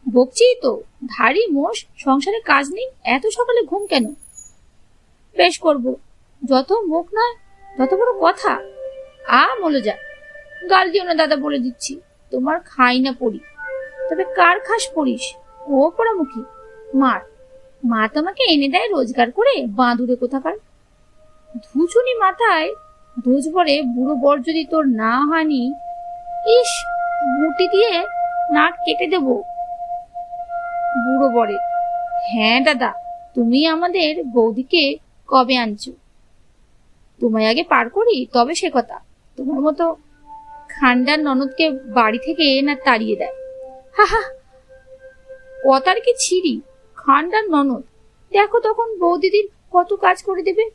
বকছি তো, ধাড়ি মোষ, সংসারে কাজ নেই, এত সকালে ঘুম কেন? বেশ করব, যত মুখ নয় তত বড় কথা। মলে যা, গাল দিও না দাদা, বলে দিচ্ছি। তোমার খাই না পড়ি, তবে কার খাস পড়িস? ও পোড়ামুখী মার, মা তোমাকে এনে দেয় রোজগার করে, বাঁধুরে কোথাকার। ধুচুনি মাথায় ধোজ ভরে বুড়ো বর যদি তোর না হানি, ইস, মুটি দিয়ে নাক কেটে দেব বুড়ো বরের। হ্যাঁ দাদা, তুমি আমাদের বৌদিকে কবে আনছো? তোমায় আগে পার করি তবে সে কথা। তোমার মতো খান্ডার ননদকে বাড়ি থেকে না তাড়িয়ে দেয়। হা হা, কথার কি ছিরি, খান্ডার ননদ, দেখো তখন বৌদিদির কত কাজ করে দেবে।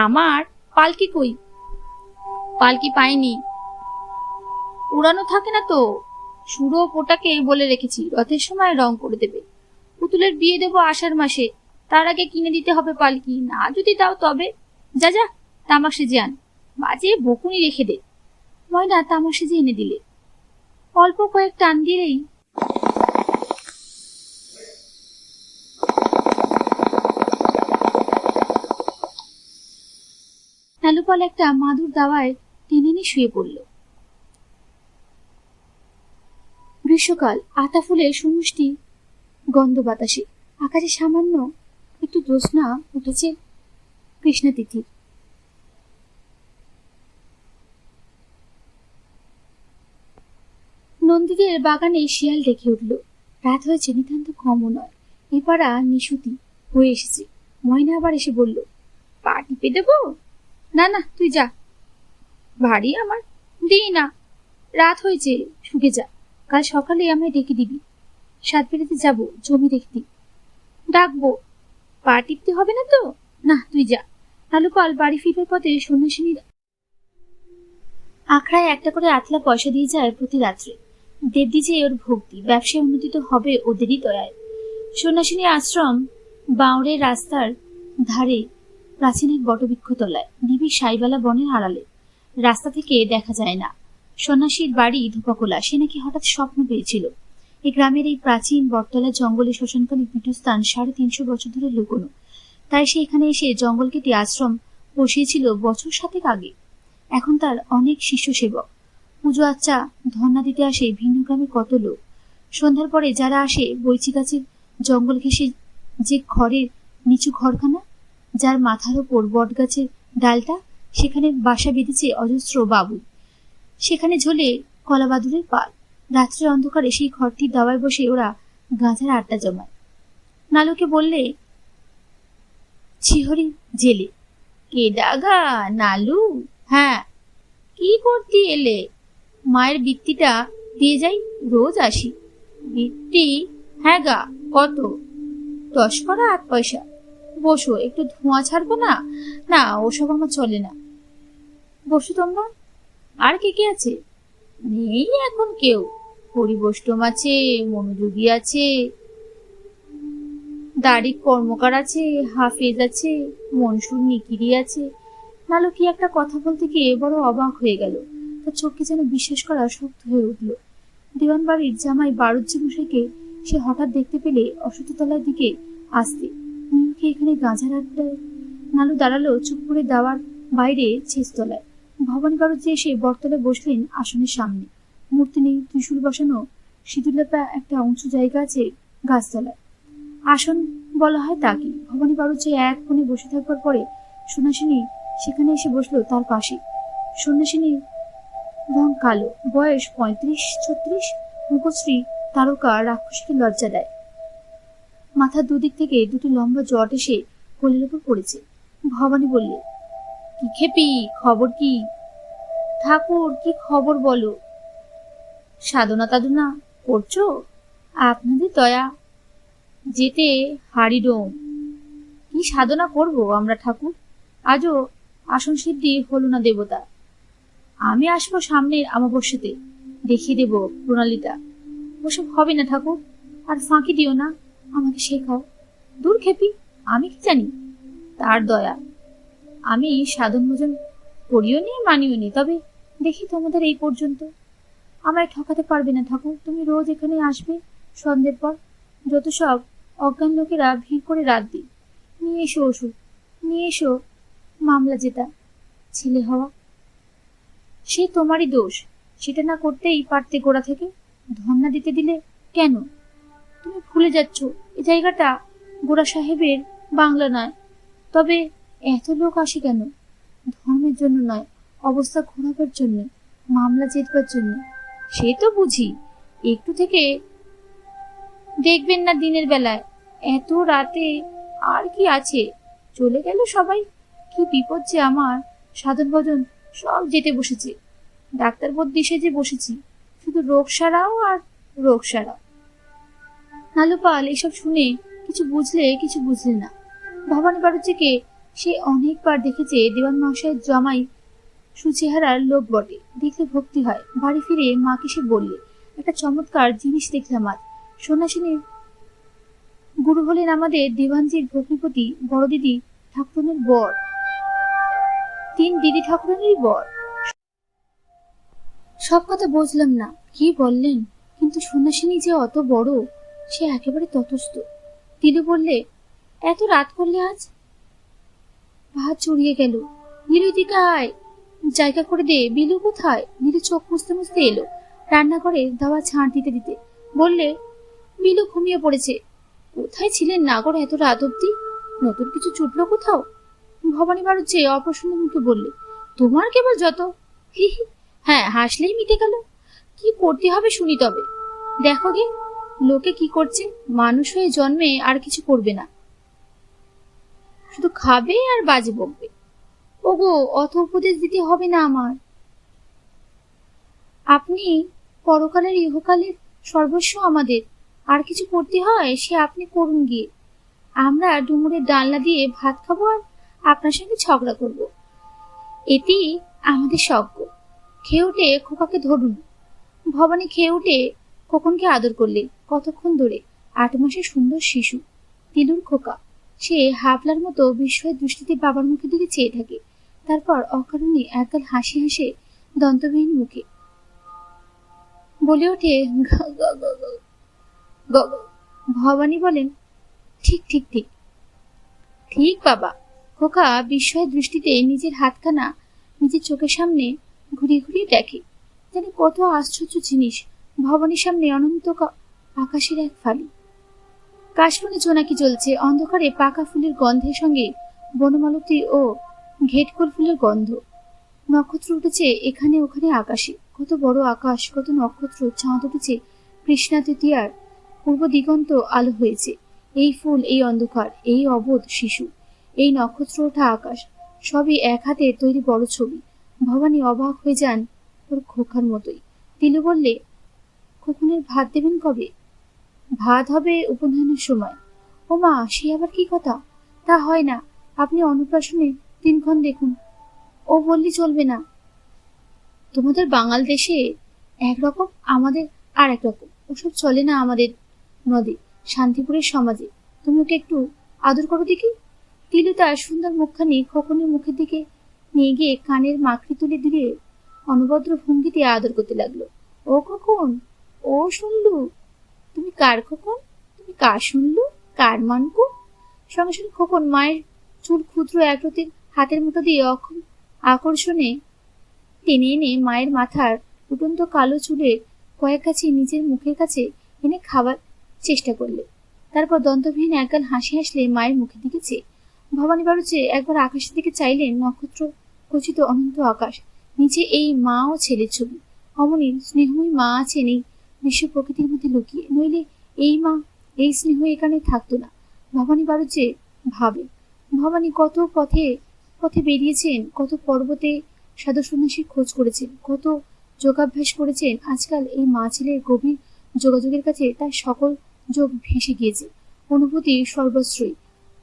আমার পালকি কই? পালকি পাইনি, উড়ানো থাকে না তো। সুরো পোটাকে বলে রেখেছি রথের সময় রং করে দেবে। পুতুলের বিয়ে দেবো আষাঢ় মাসে, তার আগে কিনে দিতে হবে পালকি। না যদি দাও তবে যা যা, তামাক সেজে আন, বাজে বকুনি রেখে দে। ময়না তামাক সেজে এনে দিলে। অল্প কয়েক টান দিলেই নালুপাল একটা মাদুর দাওয়ায় টেনে নিয়ে শুয়ে পড়ল। গ্রীষ্মকাল, আতা ফুলের সুমিষ্টি গন্ধ বাতাসে, আকাশে সামান্য একটু জ্যোৎস্না উঠেছে কৃষ্ণা তিথির। নন্দীদের বাগানে শিয়াল ডেকে উঠল। রাত হয়েছে, নিতান্ত কমও নয়। এপাড়া নিশুতি হয়ে এসেছে। ময়না আবার এসে বলল, পা টিপে দেবো? না না, তুই যা, ভারী আমার। দিই না, রাত হয়েছে, শুকে যা। কাল সকালে আমায় ডেকে দিবি, সাত বেড়াতে যাবো জমি দেখতে। ডাকবো, পা টিপতে হবে না তো? না, তুই যা। নালুপাল বাড়ি ফিরবার পথে সন্ন্যাসিনীর আখড়ায় একটা করে আতলা পয়সা দিয়ে যায় প্রতি রাত্রে। দেবদি যে ওর ভক্তি, ব্যবসায় উন্নতি তো হবে ওদেরই দয়ায়। সন্ন্যাসিনী আশ্রম বাউড়ের রাস্তার ধারে প্রাচীন এক বটবৃক্ষ তলায়, নিবিড় সাইবালা বনের আড়ালে। রাস্তা থেকে দেখা যায় না। সন্ন্যাসীর বাড়ি ধোপাকোলা। সে নাকি হঠাৎ স্বপ্ন পেয়েছিল এই গ্রামের এই প্রাচীন বটতলা জঙ্গলে শ্মশানকালীন পীঠস্থান 350 বছর ধরে লুকোনো। তাই সে এখানে এসে জঙ্গল কেটে আশ্রম বসিয়েছিল বছর 7 আগে। এখন তার অনেক শিষ্য সেবক। পুজো আচ্চা ধর্ণা দিতে আসে ভিন্ন গ্রামের কত লোক। সন্ধ্যার পরে যারা আসে বৈচি গাছের জঙ্গল ঘেঁষে যে ঘরের নিচু ঘরখানা, যার মাথার ওপর বট গাছের ডালটা, সেখানে বাসা বেঁধেছে অজস্র বাবু। সেখানে ঝোলে কলাবাদুরের পাল। রাত্রের অন্ধকারে সেই ঘরটির দাওয়ায় বসে ওরা গাঁজার আড্ডা জমায়। নালুকে বললে, ছিহরি জেলে। কে ডাগা? নালু? হ্যাঁ। কি করতে এলে? মায়ের বৃত্তিটা দিয়ে যাই, রোজ আসি। বৃত্তি? হ্যাঁ গা, কত? 10 করা 8 পয়সা। বসো, একটু ধোঁয়া ছাড়বো না? না, ওসব আমার চলে না। বসো তোমরা। আর কে কে আছে? নেই এখন কেউ। হরিবৈষ্ণব আছে, মনোযোগী আছে, দাড়ি কর্মকার আছে, হাফেজ আছে, মনসুর নিকিরি আছে। নালু কি একটা কথা বলতে গিয়ে বড় অবাক হয়ে গেল। তার চোখকে যেন বিশ্বাস করা শক্ত হয়ে উঠল। দেওয়ান বাড়ির জামাই বাড়ুজ্জি মশাইকে সে হঠাৎ দেখতে পেলে অশ্বত্থতলার দিকে আসতে। কি এখানে গাঁজার আড্ডায়? নালু দাঁড়ালো চুপ করে দেওয়ার বাইরে ছেচতলায়। ভবানী বাড়ুজ্জি এসে বটতলায় বসলেন আসনের সামনে। মূর্তি নেই, ত্রিশূল বসানো সিঁদুরলেপা একটা উঁচু জায়গা আছে গাছতলায়। আসন বলা হয় তাকে। ভবানী বাড়ুজ্জি এক কোণে বসে থাকবার পরে সন্ন্যাসিনী সেখানে এসে বসলো তার পাশে। সন্ন্যাসিনীর রং কালো, বয়স 35-36, মুখশ্রী তারকা রাক্ষসীকে লজ্জা দেয়। মাথার দুদিক থেকে দুটো লম্বা জট এসে কোলের উপর পড়েছে। ভবানী বললে, কি খেপি, খবর কি? ঠাকুর, কি খবর বলো? সাধনা টাধনা করছো? আপনাদের দয়া, যেতে হারিডোম। কি সাধনা করব আমরা ঠাকুর? আজও আসন সিদ্ধি হলো না দেবতা। আমি আসবো সামনের অমাবস্যাতে, দেখিয়ে দেব প্রণালীটা। ওসব হবে না ঠাকুর, আর ফাঁকি দিও না, আমাকে শেখাও। দূর খেপি, আমি কি জানি? তার দয়া। আমি সাধন ভোজন করিও নি, মানিও নি, তবে দেখি তোমাদের এই পর্যন্ত। আমায় ঠকাতে পারবে না ঠাকুর। তুমি রোজ এখানে আসবে সন্ধ্যের পর, যত সব অজ্ঞান লোকেরা ভিড় করে রাত দিন। নিয়ে এসো ওষুধ, নিয়ে এসো মামলা জেতা ছেলে হওয়া। সে তোমারই দোষ, সেটা না করতেই পারতে গোড়া থেকে। ধর্ণা দিতে দিলে কেন? তুমি ভুলে যাচ্ছ এ জায়গাটা গোড়া সাহেবের বাংলা নয়। তবে এত লোক আসে কেন? ধর্মের জন্য নয়, অবস্থা ঘোরাবার জন্য, মামলা জেতবার জন্য। সে তো বুঝি, একটু থেকে দেখবেন না দিনের বেলায় এত রাতে আর কি আছে, চলে গেল সবাই। কি বিপদ যে আমার, সাধন ভজন সব যেতে বসেছে। ডাক্তার বদ্যি সেজে বসেছি, শুধু রোগ সারাও আর রোগ সারাও। নালুপাল এসব শুনে কিছু বুঝলে কিছু বুঝলে না। ভবানী বাড়ুজ্যেকে সে অনেকবার দেখেছে, দেওয়ান মহাশয়ের জামাই সুচেহারার লোক বটে, দেখলে ভক্তি হয়। বাড়ি ফিরে মাকে সে বললে, একটা চমৎকার জিনিস দেখলাম আজ। সন্ন্যাসিনীর গুরু হলেন আমাদের দেওয়ানজির ভগ্নিপতি বড় দিদি ঠাকুরনের বর, 3 দিদি ঠাকুরনেরই বর। সব কথা বুঝলাম না কি বললেন, কিন্তু সন্ন্যাসিনী যে অত বড় সে একেবারে ততস্থ। দিলু বললে, এত রাত করলে আজ? ভাত চড়িয়ে গেল। নীলু দিকে আয়, জায়গা করে দে। বিলু কোথায়? নীলু চোখ মুছতে মুছতে এলো, রান্নাঘরে দাওয়া ছাড় দিতে দিতে বললে, বিলু ঘুমিয়ে পড়েছে। কোথায় ছিলেন নাগর এত রাত অব্দি? নতুন কিছু ছুটলো কোথাও? ভবানী বাড়ুজ্যে অপ্রসন্ন মুখে বললে, তোমার কেবল যত হি হি। হ্যাঁ, হাসলেই মিটে গেল। কি করতে হবে শুনি তবে। দেখো গে লোকে কি করছে, মানুষ হয়ে জন্মে আর কিছু করবে না, শুধু খাবে আর বাজে বকবে। ওগো, অত উপদেশ দিতে হবে না আমার। আপনি পরকালের ইহকালের সর্বস্ব আমাদের, আর কিছু করতে হয় সে আপনি করুন গিয়ে। আমরা ডুমুরের ডালনা দিয়ে ভাত খাবো আর আপনার সঙ্গে ঝগড়া করব, এতেই আমাদের সজ্ঞ। খেয়ে উঠে খোকাকে ধরুন। ভবানী খেয়ে উঠে খোকনকে আদর করলেন কতক্ষণ ধরে। 8 মাসের সুন্দর শিশু তিলুর খোকা। সে হাবলার মতো বিস্ময়ের দৃষ্টিতে বাবার মুখের দিকে চেয়ে থাকে, তারপর অকারণে একগাল হাসি হাসে দন্তবিহীন মুখে বলে ওঠে, ভবানী বলেন, ঠিক ঠিক ঠিক ঠিক বাবা। খোকা বিস্ময়ের দৃষ্টিতে নিজের হাতখানা নিজের চোখের সামনে ঘুরিয়ে ঘুরিয়ে দেখে, যেন কত আশ্চর্য জিনিস। ভবানীর সামনে অনন্ত আকাশের এক ফালি। কাশবনে জোনাকি জ্বলছে, অন্ধকারে পাকা ফুলের গন্ধের সঙ্গে বনমালতী ও ঘেটকোল ফুলের গন্ধ। নক্ষত্র উঠেছে এখানে ওখানে আকাশে, কত বড় আকাশ, কত নক্ষত্র, চাঁদ উঠেছে কৃষ্ণা তৃতীয়ার পূর্ব দিগন্ত আলো হয়েছে। এই ফুল, এই অন্ধকার, এই অবোধ শিশু, এই নক্ষত্র ওঠা আকাশ, সবই এক হাতে তৈরি বড় ছবি। ভবানী অবাক হয়ে যান ওর খোকার মতোই। তিলু বললে, খোকনের ভাত দেবেন কবে? ভাত হবে উপনয়নের সময়। ও মা, সে আবার কি কথা? তা হয় না, আপনি অন্নপ্রাশনে দিনক্ষণ দেখুন। ও বললে চলবে না। তোমাদের বাঙাল দেশে একরকম, আমাদের আর একরকম। ওসব চলে না আমাদের নদী শান্তিপুরের সমাজে। তুমি ওকে একটু আদর করো দেখি। তিলু তার সুন্দর মুখখানি খোকনের মুখের দিকে নিয়ে গিয়ে কানের মাকড়ি তুলে দিয়ে অনবদ্র ভঙ্গিতে আদর করতে লাগলো। ও খোকন, ও শুনলু? তুমি কার খোকন? তুমি কার শুনলু? কার মানকু? সঙ্গে সঙ্গে খোকন মায়ের চুল ক্ষুদ্র একরতির হাতের মতো দিয়ে আকর্ষণে টেনে এনে মায়ের মাথার উটন্ত কালো চুলের কয়েক গাছি নিজের মুখের কাছে এনে খাবার চেষ্টা করলে। তারপর দন্তবিহীন একগাল হাসি হাসলে মায়ের মুখের দিকে চেয়ে। ভবানী বাড়ুজ্যে একবার আকাশের দিকে চাইলেন, নক্ষত্র খচিত অনন্ত আকাশ, নিচে এই মা ও ছেলের ছবি। অমনি স্নেহময়ী মা আছেন এই বিশ্ব প্রকৃতির মধ্যে লুকিয়ে, নইলে এই মা, এই স্নেহ এখানে থাকতো না। ভবানী বাড়ুজ্যে ভাবে, ভবানী কত পথে পথে বেরিয়েছেন, কত পর্বতে সাধু সন্ন্যাসীর খোঁজ করেছেন, কত যোগাভ্যাস করেছেন। আজকাল এই মা ছেলের গভীর যোগাযোগের কাছে তার সকল যোগ ভেসে গিয়েছে। অনুভূতি সর্বশ্রয়ী,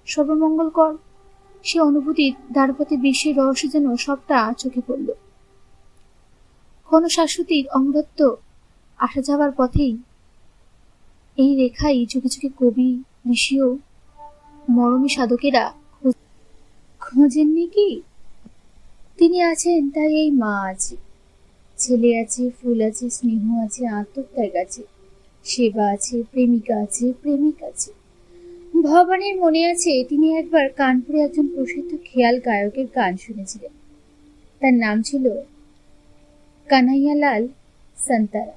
সর্বমঙ্গলকর। সে অনুভূতির দ্বারপথে বিশ্বের রহস্য যেন সবটা চোখে পড়ল। কোন শাশ্বতীর অমরত্ব আসা যাবার পথেই এই রেখাই যুগে যুগে কবি, ঋষি ও মরমী সাধকেরা খোঁজেননি কি? তিনি আছেন, তাই এই মা আছে। ছেলে আছে, ফুল আছে, স্নেহ আছে, আত্মত্যাগ আছে, সেবা আছে, প্রেমিকা আছে, প্রেমিক আছে। ভবানীর মনে আছে তিনি একবার কানপুরে একজন প্রসিদ্ধ খেয়াল গায়কের গান শুনেছিলেন। তার নাম ছিল কানাইয়ালাল সান্তারা।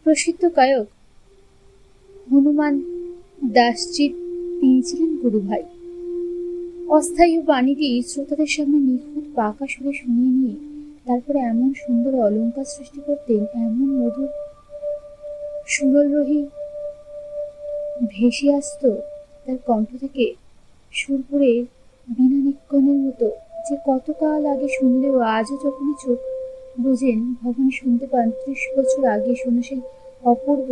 প্রসিদ্ধ গায়ক হনুমান দাসজির তিনি ছিলেন গুরু ভাই। অস্থায়ী বাণীটি শ্রোতাদের সামনে নিখুঁত পাকা সুরে শুনিয়ে নিয়ে তারপরে এমন সুন্দর অলঙ্কার সৃষ্টি করতেন, এমন মধুর সুরলরোহী ভেসে আসত তার কণ্ঠ থেকে সুরপুরের বীণা নিক্ষণের মতো, যে কতকাল আগে শুনলেও আজও যখনই চোখ বোঝেন ভবানী শুনতে পান ৩০ বছর আগে শোনা সেই অপূর্ব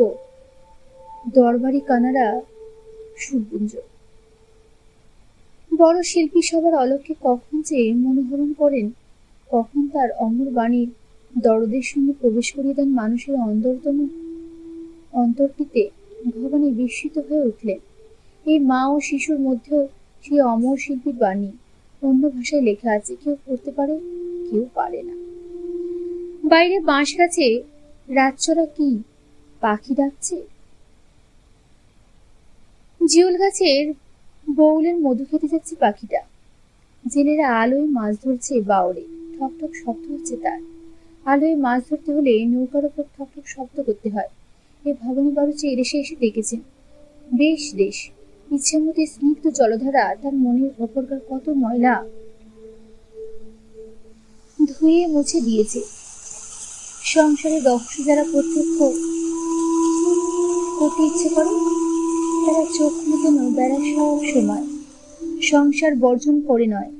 দরবারি কানাড়া সুরপুঞ্জ। বড় শিল্পী সবার অলক্ষ্যে কখন যে মনোহরণ করেন, কখন তার অমর বাণীর দরদের সঙ্গে প্রবেশ করিয়ে দেন মানুষের অন্তরতম অন্তরটিতে, ভবানী বিস্মিত হয়ে উঠলেন। এই মা ও শিশুর মধ্যেও সেই অমর শিল্পীর বাণী অন্য ভাষায় লেখা আছে, কেউ পড়তে পারে, কেউ পারে না। বাইরে বাঁশ গাছে রাতচরা কি পাখি ডাকছে, জিউল গাছের বউলের মধু খেতে যাচ্ছে পাখিটা। জেলেরা আলোয় মাছ ধরছে বাওরে, ঠক ঠক শব্দ হচ্ছে তার। আলোয় মাছ ধরতে হলে নৌকার ওপর ঠক ঠক শব্দ করতে হয়। এ ভবানী বাড়ুচে এদেশে এসে দেখেছেন বেশ দেশ। ইচ্ছামতি স্নিগ্ধ জলধারা তার মনের ওপরকার কত ময়লা ধুয়ে মুছে দিয়েছে। সংসারে রহস্য যারা প্রত্যক্ষ করতে ইচ্ছে করে তারা চোখ মুখানো বেড়া সব সময় সংসার বর্জন করে নয়,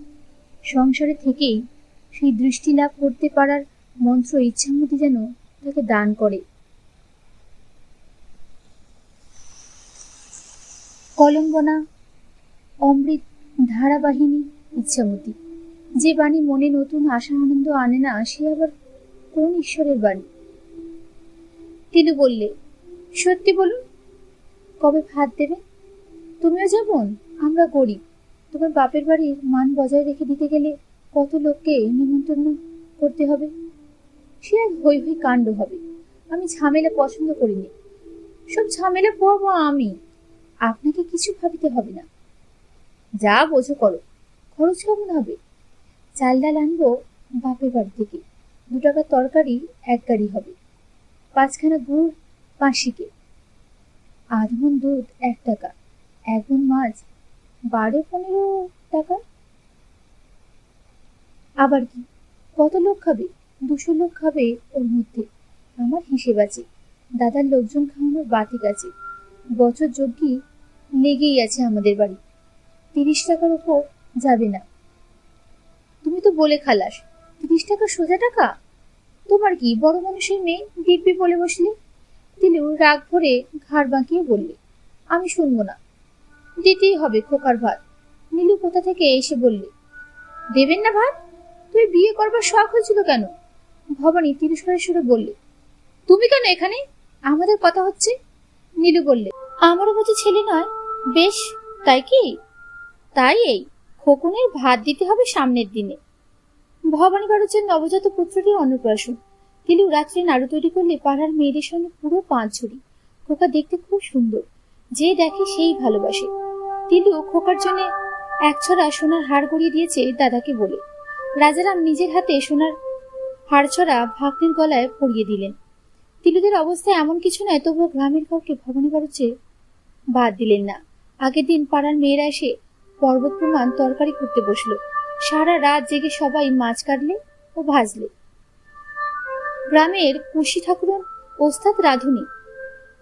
সংসারে থেকেই সেই দৃষ্টি লাভ করতে পারার মন্ত্র ইচ্ছামতি যেন তাকে দান করে। কলম্বনা অমৃত ধারাবাহিনী ইচ্ছামতি। যে বাণী মনে নতুন আশা আনন্দ আনে না, সে আবার কোন ঈশ্বরের বাণী? তিনি বললে, সত্যি বলুন, কবে ভাত দেবে? তুমিও যেমন আমরা গরিব, তোমার বাপের বাড়ির মান বজায় রেখে দিতে গেলে কত লোককে নিমন্ত্রণ করতে হবে, সে এক হই হই কাণ্ড হবে। আমি ঝামেলা পছন্দ করিনি, সব ঝামেলা পোয়াবো আমি, আপনাকে কিছু ভাবিতে হবে না, যা বোঝো করো। খরচ কেমন হবে? চাল ডাল আনবো বাপের বাড়ি থেকে, 2 টাকার তরকারি 1 গাড়ি হবে, 5খানা গুড় 5 আধ মণ দুধ 1 টাকা, 1 মণ মাছ 12-15 টাকা। আবার কি, কত লোক খাবে? 200 লোক খাবে ওর মধ্যে। আমার হিসেব আছে, দাদার লোকজন খাওয়ানোর বাতিক আছে, বছর যজ্ঞি লেগেই আছে আমাদের বাড়ি। 30 টাকার উপর যাবে না। তুমি তো বলে খালাস, 30 টাকা সোজা টাকা? তোমার কি বড় মানুষের মেয়ে দিব্যি বলে বসলে? দিলেও রাগ ভরে ঘাড় বাঁকিয়ে বললে, আমি শুনবো না, দিতেই হবে খোকার ভাত। নীলু কোথা থেকে এসে বললে, দেবেন না ভাত? তুই বিয়ে করবার শখ হয়েছিল কেন? ভবানী তিরস্কারের সুরে বললে, তুমি কেন এখানে? আমাদের কথা হচ্ছে। নীলু বললে, আমারও বুঝি ছেলে নয়? বেশ, তাই কি? তাই এই খোকনের ভাত দিতে হবে সামনের দিনে। ভবানী বাড়ুচের নবজাত পুত্রটি অন্নপ্রাশন। তিলু রাত্রে নাড়ু তৈরি করলে পাড়ার মেয়েদের সঙ্গে পুরো 5 ঝুড়ি। খোকা দেখতে খুব সুন্দর, যে দেখে সেই ভালোবাসে। তিলু খোকার জন্য 1 ছড়া সোনার হার গড়িয়ে দিয়েছে দাদাকে বলে। রাজারাম নিজের হাতে সোনার হাড় ছড়া ভাগ্নের গলায় পরিয়ে দিলেন। তিলুদের অবস্থা এমন কিছু নয়, তবুও গ্রামের কাউকে ভবানী বাড়ুচে বাদ দিলেন না। আগের দিন পাড়ার মেয়েরা এসে পর্বত প্রমাণ তরকারি করতে বসলো। সারা রাত জেগে সবাই মাছ কাটলে ও ভাজলে। গ্রামের কুশি ঠাকুরন ওস্তাদ রাঁধুনি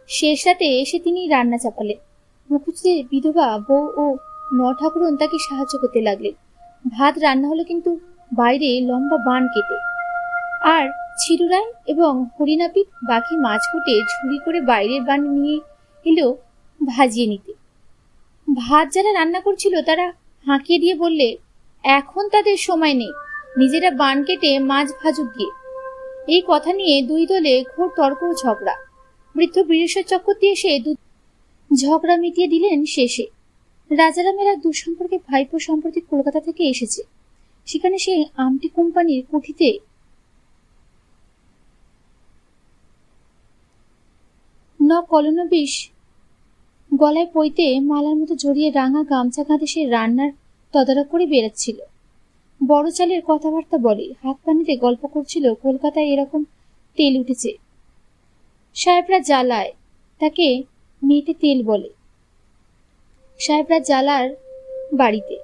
শেষ রাতে এসে তিনি রান্না চাপালেন। মুখুজ্জের বিধবা বউ ও 9 ঠাকুরন তাকে সাহায্য করতে লাগলেন। ভাত রান্না হলো কিন্তু বাইরে লম্বা বান কেটে। আর ছিরুরাই এবং হরিনাপিত বাকি মাছ কুটে ঝুড়ি করে বাইরের বান নিয়ে এলো ভাজিয়ে নিতে। ভাত যারা রান্না করছিল তারা হাঁকিয়ে দিয়ে বললে, এখন তাদের সময় নেই, নিজেরা বান কেটে মাছ ভাজুক গিয়ে। এই কথা নিয়ে 2 দলে ঘোর তর্ক ও ঝগড়া। বৃদ্ধ বীরেশ্বর চক্রবর্তী এসে ঝগড়া মিটিয়ে দিলেন শেষে। রাজারামের এক দুঃসম্পর্কে ভাইপো সম্প্রতি কলকাতা থেকে এসেছে। সেখানে সে আমটি কোম্পানির কুঠিতে কলনবিশ গলায় পইতে মালার মতো জড়িয়ে রাঙা গামছা কাঁধে সে রান্নার তদারক করে বেড়াচ্ছিল। বড় চালের কথাবার্তা বলে, হাত পানিতে গল্প করছিল কলকাতায় এরকম তেল উঠেছে, সাহেবরা জ্বালায়, তাকে মেয়েটে তেল বলে। সাহেবরা জ্বালার বাড়িতে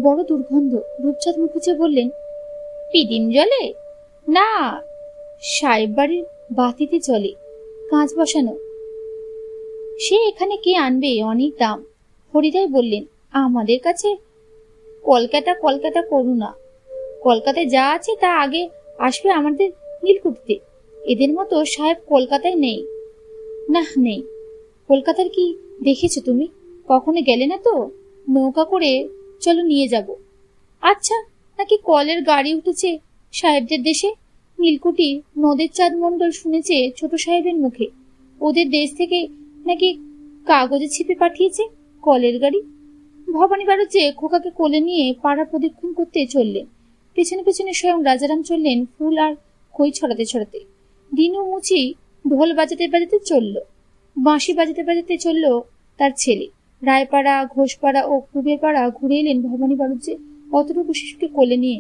বড় দুর্গন্ধ। রূপচাঁদ মুখুজ্জে বললেন, পিদিম জলে? না, সাহেব বাড়ির বাতিতে চলে, কাঁচ বসানো। সে এখানে কে আনবে, অনেক দাম। হরিদাই বললেন, আমাদের কাছে কলকাতা কলকাতা করু না, কলকাতায় যা আছে তা আগে আসবে আমাদের নীলকুঠিতে। এদের মতো সাহেব কলকাতায় নেই। না নেই। কলকাতার কি দেখেছো তুমি? কখনো গেলে না তো? নৌকা করে চলো, নিয়ে যাব। আচ্ছা, নাকি কলের গাড়ি উঠেছে সাহেবদের দেশে? নীলকুঠি নদের চাঁদ মণ্ডল শুনেছে ছোট সাহেবের মুখে, ওদের দেশ থেকে নাকি কাগজে ছিপে পাঠিয়েছে কলের গাড়ি। ভবানী বাড়ুচে খোকাকে কোলে নিয়ে পাড়া প্রদক্ষিণ করতে চললেন। পেছনে পেছনে স্বয়ং রাজারাম চললেন ফুল আর খই ছড়াতে ছড়াতে। দিনু মুচি ঢোল বাজাতে বাজাতে চলল, বাঁশি বাজাতে বাজাতে চলল তার ছেলে। রায়পাড়া, ঘোষপাড়া ও কুবের পাড়া ঘুরে এলেন ভবানী বাড়ুচে অতটুকু শিশুকে কোলে নিয়ে।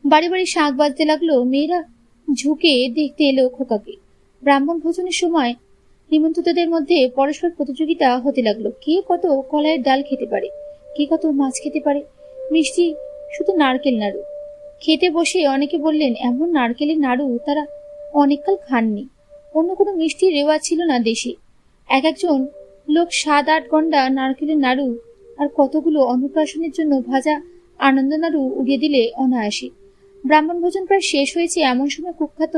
বাড়ি বাড়ি শাঁখ বাজতে লাগলো। মেয়েরা ঝুঁকে দেখতে এলো খোকাকে। ব্রাহ্মণ ভোজনের সময় নিমন্ত্রিতদের মধ্যে পরস্পর প্রতিযোগিতা হতে লাগলো, কে কত কলাইয়ের ডাল খেতে পারে, কে কত মাছ খেতে পারে। মিষ্টি শুধু নারকেল নাড়ু খেতে বসে অনেকে বললেন, এমন নারকেলের নাড়ু তারা অনেককাল খাননি। অন্য কোনো মিষ্টির রেওয়াজ ছিল না দেশে। এক একজন লোক 7-8 গন্ডা নারকেলের নাড়ু আর কতগুলো অন্নপ্রাশনের জন্য ভাজা আনন্দ নাড়ু উড়িয়ে দিলে অনায়াসে। ব্রাহ্মণ ভোজন প্রায় শেষ হয়েছে এমন সময় কুখ্যাত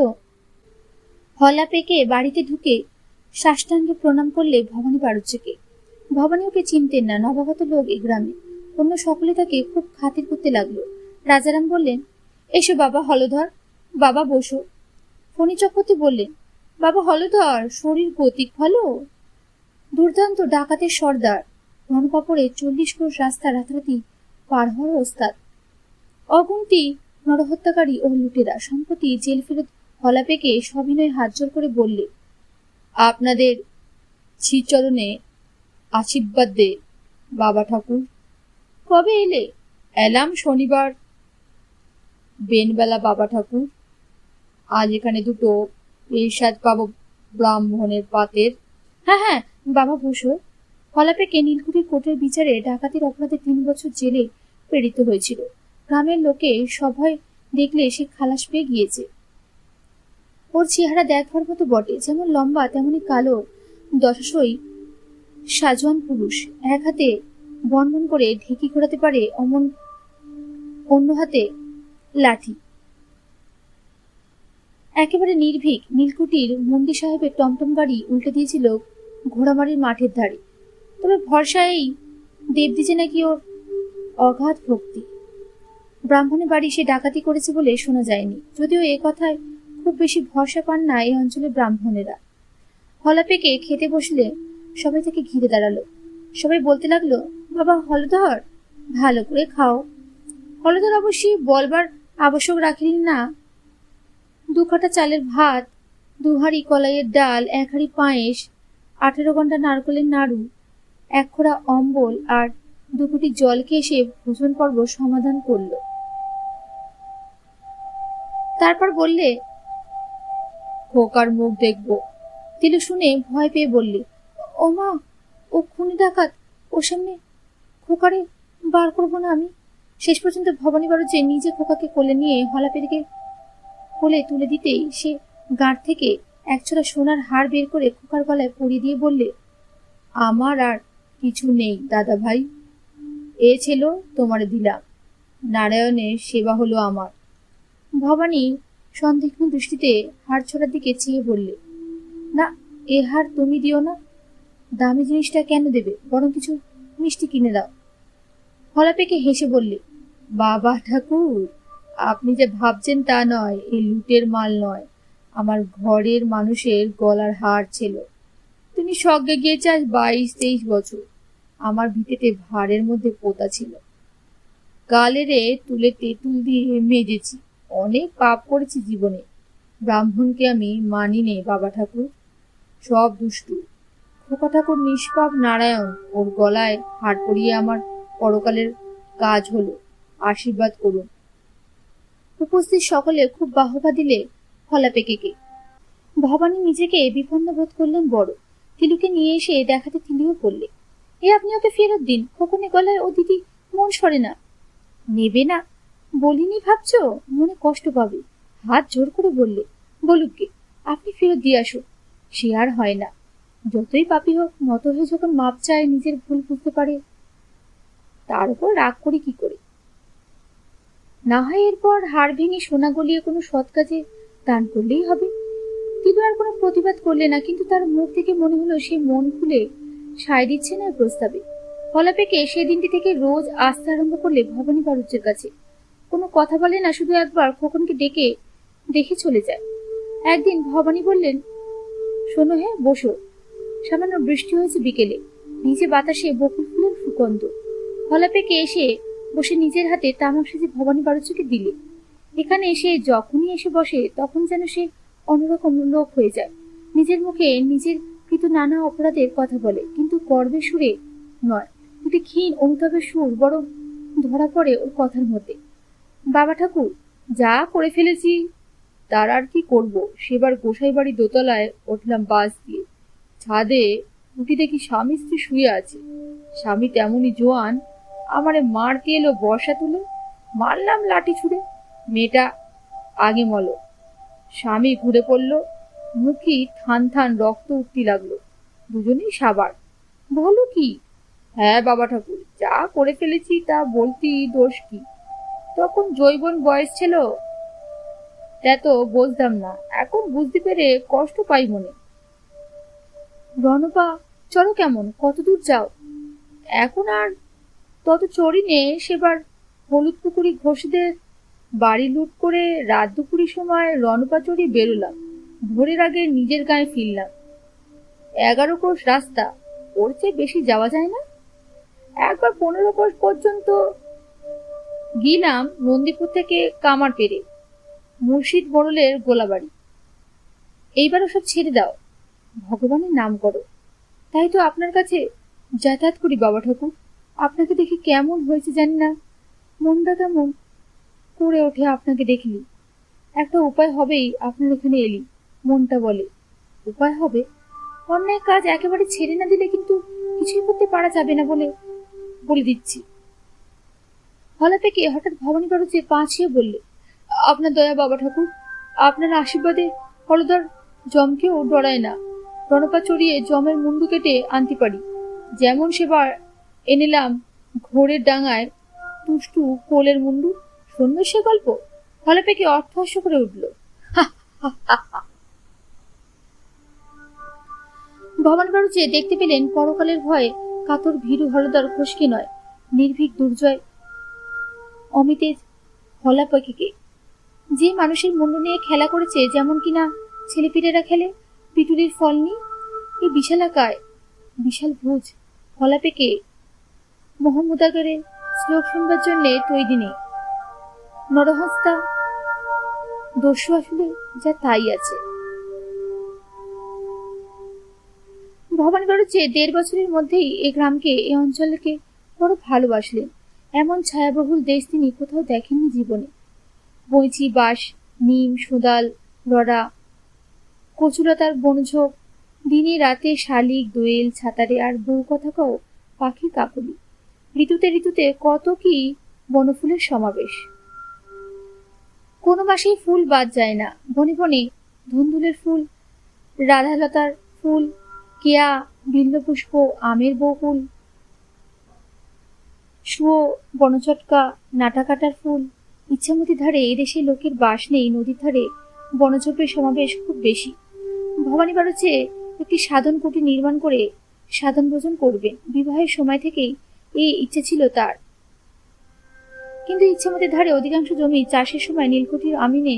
হলা পেকে বাড়িতে ঢুকে সাষ্টাঙ্গে প্রণাম করলে ভবানী বাড়ুজ্যেকে। ভবানী ওকে চিনতেন না, নবাগত লোক এ গ্রামে। অন্য সকলে তাকে খুব খাতির করতে লাগলো। রাজারাম বললেন, এসো বাবা হলধর, বাবা বসো। ফণী চক্রবর্তী বললেন, বাবা হলধর, শরীর গতিক ভালো? দুর্দান্ত ডাকাতের সর্দার, রণকাপড়ে 40 ক্রোশ রাস্তা রাতারাতি পার হওয়ার ওস্তাদ। অগুন্তি নরহত্যাকারী ও লুটেরা সম্প্রতি জেল ফেরত হলাপেকে সবিনয়ে হাত জোর করে বললে, আপনাদের শ্রীচরণে আশীর্বাদ দে বাবা ঠাকুর। কবে এলে? এলাম শনিবার বেনবেলা বাবা ঠাকুর। আজ এখানে দুটো পেশাদ পাবো ব্রাহ্মণের পাতের। হ্যাঁ হ্যাঁ বাবা বসো। হলাপেকে নীলকুঠির কোর্টের বিচারে ডাকাতির অপরাধে 3 বছর জেলে প্রেরিত হয়েছিল। গ্রামের লোকে সবাই দেখলে সে খালাস পেয়ে গিয়েছে। ওর চেহারা দেখবার মতো বটে, যেমন লম্বা তেমনি কালো, দশাশই সাজোয়ান পুরুষ। এক হাতে বনবন করে ঢেকি ঘোরাতে পারে, অমন অন্য হাতে লাঠি। একেবারে নির্ভীক। নীলকুঠির মন্দির সাহেবের টমটম গাড়ি উল্টে দিয়েছিল ঘোড়ামারির মাঠের ধারে। তবে ভরসা এই দেবদ্বিজে নাকি ওর অগাধ ভক্তি। ব্রাহ্মণের বাড়ি সে ডাকাতি করেছে বলে শোনা যায়নি, যদিও এ কথায় খুব বেশি ভরসা পান না এই অঞ্চলের ব্রাহ্মণেরা। হলাপেকে খেতে বসলে সবাই তাকে ঘিরে দাঁড়ালো। সবাই বলতে লাগলো, বাবা হলধর, ভালো করে খাও। হলধর অবশ্যই বলবার আবশ্যক রাখেনি না। 2 কাঠা চালের ভাত, 2 হাঁড়ি কলাইয়ের ডাল, 1 হাঁড়ি পায়েস, 18 ঘন্টা নারকেলের নাড়ু, 1 খোড়া অম্বল আর 2 কোটি জল খেয়ে সে ভোজন পর্ব সমাধান করল। তারপর বললে, খোকার মুখ দেখবো। তিলু শুনে ভয় পেয়ে বললে, ও মা, ও খুনি ডাকাত, ওর সামনে খোকারে বার করবো না আমি। শেষ পর্যন্ত ভবানী বাড়ুচে নিজে খোকাকে কোলে নিয়ে হলাপেকে কোলে তুলে দিতেই সে গাঁট থেকে 1 ছোড়া সোনার হার বের করে খোকার গলায় পরিয়ে দিয়ে বললে, আমার আর কিছু নেই দাদা ভাই, এ ছিল তোমারে দিলাম, নারায়ণের সেবা হলো আমার। ভবানী সন্দিগ্ধ দৃষ্টিতে হার ছোড়ার দিকে চেয়ে বললে, না, এ হার তুমি দিও না। দামি জিনিসটা কেন দেবে, বরং কিছু মিষ্টি কিনে দাও। হলাপেকে হেসে বললে, বাবা ঠাকুর, আপনি যে ভাবছেন তা নয়, এই লুটের মাল নয়, আমার ঘরের মানুষের গলার হার ছিল। তুমি স্বর্গে গিয়েছে আজ 22-23 বছর। আমার ভিটেতে ভাড়ের মধ্যে পোতা ছিল। গালেরে তুলে তেঁতুল দিয়ে মেজেছি, অনেক পাপ করেছি জীবনে। ব্রাহ্মণকে আমি মানি নে বাবা ঠাকুর। সব দুষ্টু। খোকা ঠাকুর নিষ্পাপ নারায়ণ, ওর গলায় হাড় পরিয়ে আমার পরকালের কাজ হলো, আশীর্বাদ করুন। উপস্থিত সকলে খুব বাহবা দিলে ফলা পেকেকে। ভবানী নিজেকে বিপন্ন বোধ করলেন বড়। তিলুকে নিয়ে এসে দেখাতে তিলিও বললে, এ আপনি ওকে ফেরত দিন, খোকনে গলায় ও দিদি মন সরে না। নেবে না বলিনি ভাবছ? মনে কষ্ট পাবে। হাত জোর করে বললে, বলুক গে, আপনি ফেরত দিয়ে আসুন। সে আর হয় না। যতই পাপী হোক, মত হয়ে যখন মাপ চায়, নিজের ভুল বুঝতে পারে, তার উপর রাগ করি কি করে? না হয় এরপর হাড় ভেঙে সোনা গলিয়ে কোনো সৎ কাজে দান করলেই হবে। তিলু আর কোনো প্রতিবাদ করলে না, কিন্তু তার মুখ থেকে মনে হলো সে মন খুলে সায় দিচ্ছে না প্রস্তাবে। ফলাপেকে সেই দিনটি থেকে রোজ আসতে আরম্ভ করলে ভবানী বাড়ুজ্যের কাছে। কোনো কথা বলে না, শুধু একবার খোকনকে ডেকে দেখে চলে যায়। একদিন ভবানী বললেন, শোনো, হ্যাঁ বসো। সামান্য বৃষ্টি হয়েছে বিকেলে, নিচে বাতাসে বকুল ফুলের সুগন্ধ। ফলাপেকে এসে বসে নিজের হাতে তামাক সেজে ভবানী বাড়ুজ্যকে দিলে। এখানে এসে যখনই এসে বসে, তখন যেন সে অন্যরকম লোক হয়ে যায়। নিজের মুখে নিজের কৃত নানা অপরাধের কথা বলে, কিন্তু গর্বের সুরে নয়, দুটি ক্ষীণ অনুতাপের সুর বরং ধরা পড়ে ওর কথার মধ্যে। বাবা ঠাকুর, যা করে ফেলেছি তার আর কি করব। সেবার গোসাই বাড়ি দোতলায় উঠলাম বাস দিয়ে। ছাদে উঠি দেখি স্বামী স্ত্রী শুয়ে আছে। স্বামী তেমনই জোয়ান, আমারে মারতে এলো বর্ষা তুলে। মারলাম লাঠি ছুড়ে। মেয়েটা আগে মল। স্বামী ঘুরে পড়ল, মুখি থান থান রক্ত উঠতে লাগলো। দুজনেই সাবার। বলো কি? হ্যাঁ বাবা ঠাকুর, যা করে ফেলেছি তা বলতি দোষ কি? তখন জৈবন বয়স ছিল, তা তো বুঝতাম না, এখন বুঝতে পেরে কষ্ট পাই মনে। রণপা, চলো কেমন, কত দূর যাও? এখন আর তত চড়ি নে। সেবার হলুদ পুকুরি ঘোষদের বাড়ি লুট করে রাত দুপুরের সময় রণপা চড়ি বেরোলাম। ভোরের আগে নিজের গায়ে ফিরলাম। 11 কোষ রাস্তা, ওর চেয়ে বেশি যাওয়া যায় না। একবার 15 কোষ পর্যন্ত গিলাম নন্দীপুর থেকে কামার পেরে, মুর্শিদ মোড়লের গোলাবাড়ি। এইবার ওসব ছেড়ে দাও, ভগবানের নাম করো। তাই তো আপনার কাছে যাতায়াত করি বাবা ঠাকুর। আপনাকে দেখে কেমন হয়েছে জানি না, মনটা কেমন করে ওঠে আপনাকে দেখলি। একটা উপায় হবেই, আপনার এখানে এলি। মনটা বলে, উপায় হবে? অন্যায় কাজ একেবারে ছেড়ে না দিলে কিন্তু কিছুই করতে পারা যাবে না বলে দিচ্ছি। হলাপেকে হঠাৎ ভবানী বাড়ুজ্যে পাঁচিয়ে বললে, আপনার দয়া বাবা ঠাকুর, আপনার আশীর্বাদে হলধর জমকেও ডরায় না। রণপা চড়িয়ে জমের মুন্ডু কেটে আনতে পারি, যেমন সেবার এনেলাম ঘোড়ের ডাঙায় তুষ্টু কোলের মুন্ডু। শূন্য সে গল্প? হলাপেকে অর্থহাস্য করে উঠল। ভবানী বাড়ুজ্যে দেখতে পেলেন পরকালের ভয়ে কাতর ভীরু হলধর ঘোষকে নয়, নির্ভীক দুর্জয় অমিতেজ হলাপেকে, যে মানুষের মুন্ডু নিয়ে খেলা করেছে যেমন কিনা ছেলেপিলেরা খেলে, পিটুলির ফল নিয়ে। এই বিশালাকায় বিশাল ভুজ হলাপেকে মোহাম্মদাগরের শ্লোক শুনবার জন্য তৈরি নেই। নরহস্তা দস্যু আসলে যা তাই আছে। ভবানী বাড়ুজ্যে 1.5 বছরের মধ্যেই এই গ্রামকে, এই অঞ্চলকে বড় ভালোবাসলেন। এমন ছায়াবহুল দেশ তিনি কোথাও দেখেননি জীবনে। বইচি, বাঁশ, নিম, সোদাল, রড়া, কচুলতার বনঝোপ, দিনে রাতে শালিক, দোয়েল, ছাতারে, আর বউ কথা কও পাখির কাকলি। ঋতুতে ঋতুতে কত কি বনফুলের সমাবেশ। কোনো মাসেই ফুল বাদ যায় না। বনে বনে ধুন্দুলের ফুল, রাধালতার ফুল, কেয়া, বিল্বপুষ্প, আমের বকুল, শুয়ো, বনচটকা, নাটাকাটার ফুল। ইচ্ছামতি ধারে এদেশে লোকের বাস নেই, নদীর ধারে বনঝোপের সমাবেশ খুব বেশি। ভবানী বাড়ুজ্যে একটি সাধন কুটির নির্মাণ করে সাধন ভোজন করবেন। বিবাহের সময় থেকেই এই ইচ্ছে ছিল তার। কিন্তু ইচ্ছামতি ধারে অধিকাংশ জমি চাষের সময় নীলকুঠির আমিনে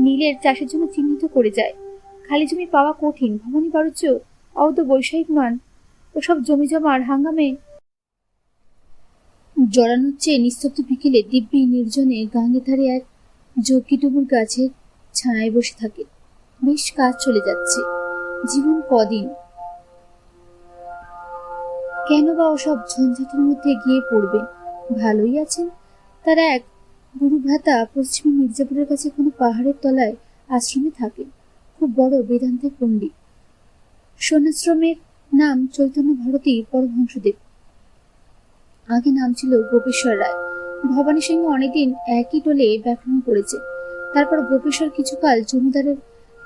নীলের চাষের জন্য চিহ্নিত করে যায়। খালি জমি পাওয়া কঠিন। ভবানী বাড়ুজ্য অবধ বৈষয়িক নন, ওসব জমি জমার হাঙ্গামে জড়ানোর চেয়ে নিস্তব্ধ বিকেলে দিব্যি নির্জনে গাঙ্গের ধারে এক যজ্ঞিডুবুর গাছের ছায়ায় বসে থাকে। বেশ কাজ চলে যাচ্ছে। জীবন কদিন, কেন বা ওসব ঝঞ্ঝাটের মধ্যে গিয়ে পড়বেন? ভালোই আছেন। তার এক গুরু ভ্রাতা পশ্চিমে মির্জাপুরের কাছে কোনো পাহাড়ের তলায় আশ্রমে থাকেন। খুব বড় বেদান্তের পণ্ডিত। সন্ন্যাশ্রমের নাম চৈতন্য ভারতী পরমহংসদেব। আগে নাম ছিল গোপেশ্বর রায়। ভবানীর সঙ্গে অনেকদিন একই টোলে ব্যাকরণ করেছেন। তারপর গোপেশ্বর কিছুকাল জমিদারের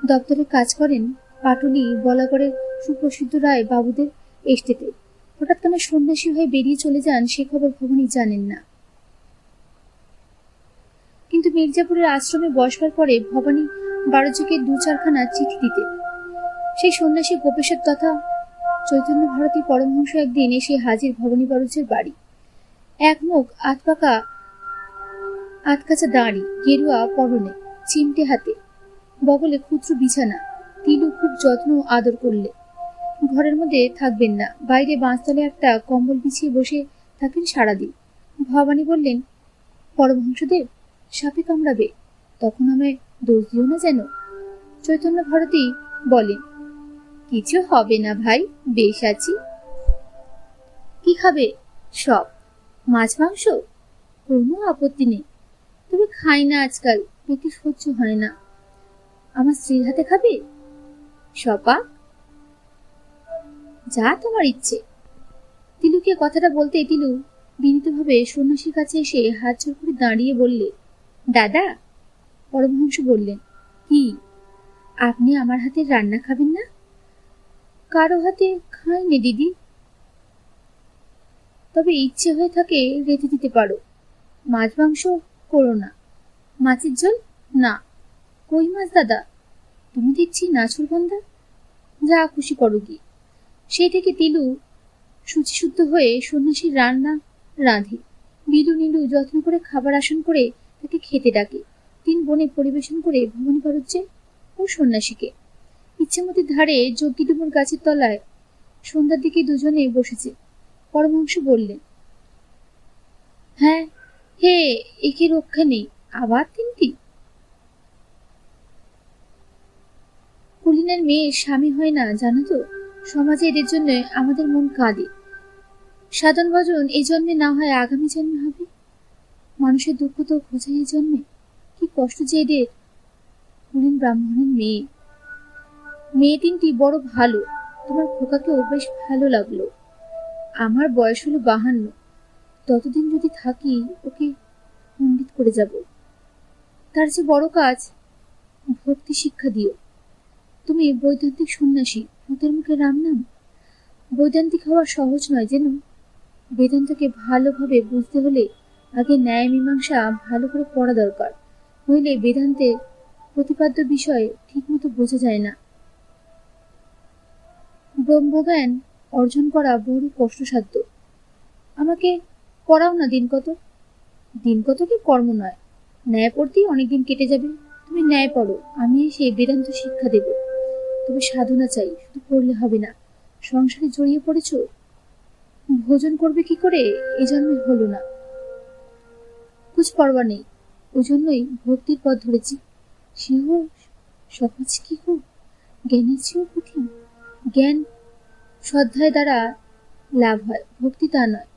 দপ্তরে কাজ করেন পাটুলি বলাগড়ের সুপ্রসিদ্ধ রায় বাবুদের এস্টেটে। হঠাৎ কেন সন্ন্যাসী হয়ে বেরিয়ে চলে যান সে খবর ভবানী জানেন না। কিন্তু মির্জাপুরের আশ্রমে বসবার পরে ভবানী বারোজকে 2-4খানা চিঠি দিতে। সেই সন্ন্যাসী গোপেশ্বর তথা চৈতন্য ভারতী পরমহংস একদিন এসে হাজির ভবানী বারুজের বাড়ি। এক মুখ আতকাচা দাঁড়ি, গেরুয়া পরনে, চিমটে হাতে, বগলে ক্ষুদ্র বিছানা। তিলু খুব যত্ন আদর করলে। ঘরের মধ্যে থাকবেন না, বাইরে বাঁশতলে একটা কম্বল বিছিয়ে বসে থাকেন সারাদিন। ভবানী বললেন, পরমহংসদেব, সাপে কামড়াবে, তখন আমায় দোষ দিও না যেন। চৈতন্য ভারতী বলেন, কিছু হবে না ভাই, বেশ আছি। কি খাবে? সব। মাছ মাংস? কোনো আপত্তি নেই, তবে খাই না আজকাল, পেটে সহ্য হয় না। আমার স্ত্রীর হাতে খাবে? সপা, যা তোমার ইচ্ছে। তিলুকে কথাটা বলতে তিলু বিনীতভাবে সন্ন্যাসীর কাছে এসে হাত জোর করে দাঁড়িয়ে বললে, দাদা। পরমহংস বললেন, কি? আপনি আমার হাতের রান্না খাবেন না? কারো হাতে খাইনি দিদি, তবে ইচ্ছে হয়ে থাকে রেঁধে দিতে পারো। মাছ মাংস করো না। মাছের ঝোল? না। কই মাছ দাদা? তুমি দেখছি নাছুরবান্ধা, যা খুশি করো কি। সেই থেকে তিলু শুচিশুদ্ধ হয়ে সন্ন্যাসীর রান্না রাঁধে। বিলু নীলু যত্ন করে খাবার আসন করে তাকে খেতে ডাকে। 3 বোনে পরিবেশন করে ভবানী বারুজ্জে ও সন্ন্যাসীকে। ইচ্ছামতির ধারে যজ্ঞিডুমুর গাছের তলায় সন্ধ্যার দিকে দুজনে বসেছে। পরমহংস বললেন, হ্যাঁ হে, একে রক্ষা নেই, আবার 3টি। কুলিনের মেয়ে স্বামী হয় না জানো তো? সমাজে এদের জন্য আমাদের মন কাঁদে। সাধন ভজন এই জন্মে না হয় আগামী জন্মে হবে। মানুষের দুঃখ তো খোঁজাই এই জন্মে। কি কষ্ট যে এদের। কুলিন ব্রাহ্মণের মেয়ে। মেয়ে 3টি বড় ভালো। তোমার খোকাকেও বেশ ভালো লাগলো। আমার বয়স হলো 52। ততদিন যদি থাকি ওকে পণ্ডিত করে যাব। তার যে বড় কাজ, ভক্তি শিক্ষা দিও। তুমি বৈদান্তিক সন্ন্যাসী, ভূতের মুখে রাম নাম। বৈদান্তিক হওয়া সহজ নয় যেন। বেদান্তকে ভালোভাবে বুঝতে হলে আগে ন্যায় মীমাংসা ভালো করে পড়া দরকার, নইলে বেদান্তে প্রতিপাদ্য বিষয় ঠিকমতো বোঝা যায় না। ব্রহ্মজ্ঞান অর্জন করা বড় কষ্টসাধ্য। আমাকে পড়াও না দিন কত। দিন কত কি কর্ম নয়, ন্যায় পড়তেই অনেকদিন কেটে যাবে। তুমি ন্যায় পড়ো, আমি এসে বেদান্ত শিক্ষা দেব। তবে সাধনা চাই, শুধু পড়লে হবে না। সংসারে জড়িয়ে পড়েছ, ভোজন করবে কি করে এ জন্মে হলো না। কুছ পরবা নেই, ওই জন্যই ভক্তির পথ ধরেছি। সিংহ সহজ কি হোক, জ্ঞানের চেয়েও কঠিন। জ্ঞান শ্রদ্ধায় দ্বারা লাভ হয়, ভক্তি তা নয়।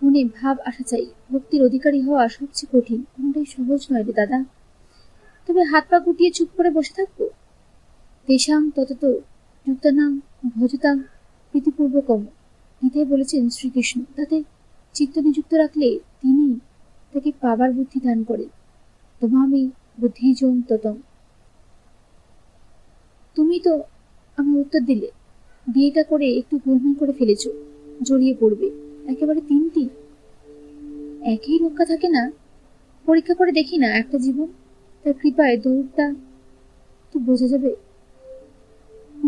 মনে ভাব আসা চাই। ভক্তির অধিকারী হওয়া সবচেয়ে কঠিন, কোনটাই সহজ নয় রে দাদা। তবে হাত পা গুটিয়ে চুপ করে বসে থাকবো? তেষাং ততত যুক্তানাং ভজতাং প্রীতিপূর্বকম, গীতায় বলেছেন শ্রীকৃষ্ণ। তাতে চিত্ত নিযুক্ত রাখলে তিনি তাকে পাবার বুদ্ধি দান করেন। তোমামি বুদ্ধিজং ততং। তুমি তো আমার উত্তর দিলে। বিয়েটা করে একটু গোলমাল করে ফেলেছ, জড়িয়ে পড়বে। একেবারে 3টি, একই রক্ষা থাকে না। পরীক্ষা করে দেখি না একটা জীবন, তার কৃপায় দৌড়টা তো বোঝা যাবে।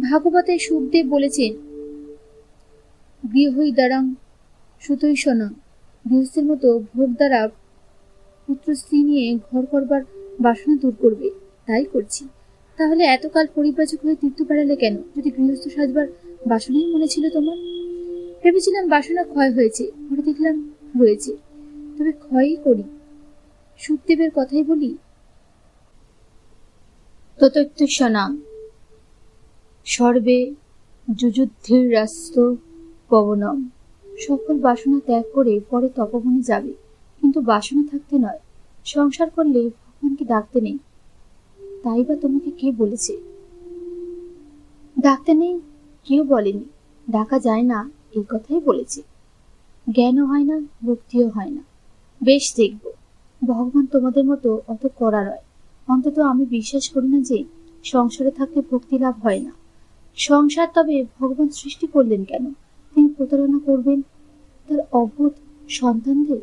ভাগবতে সুখদেব বলেছেন, গৃহই দ্বারাং সুতৈষণা। গৃহস্থের মতো ভোগ দ্বারা পুত্র স্ত্রী নিয়ে ঘর করবার বাসনা দূর করবে, তাই করছি। তাহলে এতকাল পরিব্রাজক হয়ে তীর্থ বেড়ালে কেন, যদি গৃহস্থ সাজবার বাসনাই মনে ছিল তোমার? ভেবেছিলাম বাসনা ক্ষয় হয়েছে, পরে দেখলাম রয়েছে। তবে ক্ষয়ই করি। সুখদেবের কথাই বলি, ততৈত্যশনাং। সর্বে যুযুদ্ধির রাস্ত পবনম। সকল বাসনা ত্যাগ করে পরে তপবনে যাবে, কিন্তু বাসনা থাকতে নয়। সংসার করলে ভগবানকে ডাকতে নেই, তাই বা তোমাকে কে বলেছে? ডাকতে নেই কেউ বলেনি, ডাকা যায় না এই কথাই বলেছে। জ্ঞানও হয় না, ভক্তিও হয় না। বেশ দেখব, ভগবান তোমাদের মতো অত কড়া নয়। অন্তত আমি বিশ্বাস করি না যে সংসারে থাকলে ভক্তি লাভ হয় না। সংসার তবে ভগবান সৃষ্টি করলেন কেন? তিনি প্রতারণা করবেন তার অবোধ সন্তানদের,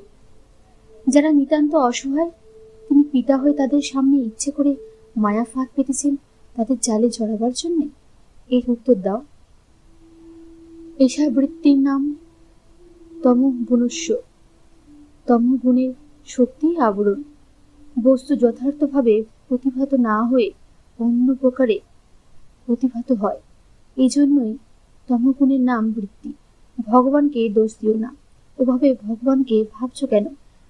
যারা নিতান্ত অসহায়। তিনি পিতা হয়ে তাদের সামনে ইচ্ছে করে মায়া ফাঁদ পেতেছেন তাদের জালে জড়াবার জন্যে? এর উত্তর দাও। এশা বৃত্তির নাম তমগুণস্য। তমগুণের শক্তিই আবরণ। বস্তু যথার্থভাবে প্রতিভাত না হয়ে অন্য প্রকারে প্রতিভাত হয়। এই জন্যই তমগুণের নাম বৃত্তি। ভগবানকে দোষ দিও না। ওভাবে ভগবানকে ভাবছ কেন?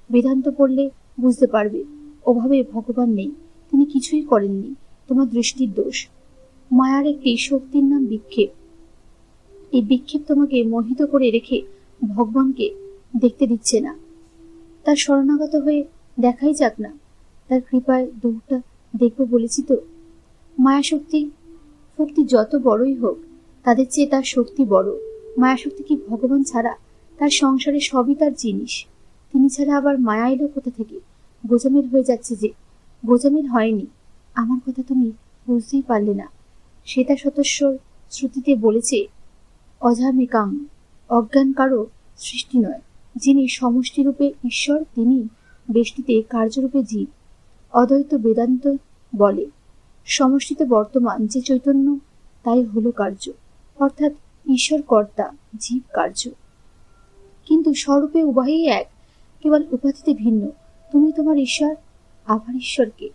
বেদান্ত পড়লে বুঝতে পারবে, ওভাবে ভগবান নেই, তিনি কিছুই করেননি। তোমার দৃষ্টির দোষ। মায়ার একটি শক্তির নাম বিক্ষেপ। এই বিক্ষেপ তোমাকে মোহিত করে রেখে ভগবানকে দেখতে দিচ্ছে না। তার শরণাগত হয়ে দেখাই যাক না, তার কৃপায় দুটা দেখবো বলেছি তো। মায়া শক্তি যত বড়ই হোক, তাদের চেয়ে তার শক্তি বড়। মায়া শক্তি কি ভগবান ছাড়া? তার সংসারে সবই তার জিনিস। তিনি ছাড়া আবার মায়া এলো কোথা থেকে? গোজামিল হয়ে যাচ্ছে যে। গোজামিল হয়নি, আমার কথা তুমি বুঝতেই পারলে না। শ্বেতা শতস্বর শ্রুতিতে বলেছে, অজামিকাং, অজ্ঞান কারো সৃষ্টি নয়। যিনি সমষ্টিরূপে ঈশ্বর, তিনি বেষ্টিতে কার্যরূপে জীব। অদ্বৈত বেদান্ত বলে, সমষ্টিতে বর্তমান যে চৈতন্য, তাই হলো কার্য, অর্থাৎ ঈশ্বর কর্তা, জীব কার্য। কিন্তু স্বরূপে উভয়ই এক, কেবল উপাধিতে ভিন্ন। তুমি তোমার ঈশ্বর, আবার ঈশ্বরকে।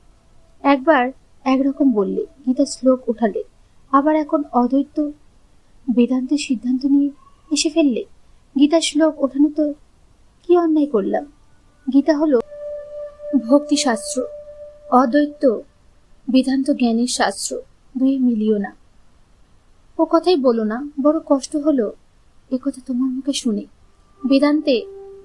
একবার একরকম বললে, গীতা শ্লোক উঠালে, আবার এখন অদ্বৈত বেদান্তের সিদ্ধান্ত নিয়ে এসে ফেললে। গীতা শ্লোক ওঠানো তো কি অন্যায় করলাম? গীতা হলো ভক্তি শাস্ত্র, অদ্বৈত বেদান্ত জ্ঞানের শাস্ত্র। দুই মিলিও না। ও কথাই বলো না, বড় কষ্ট হলো এ কথা তোমার মুখে শুনে। বেদান্তে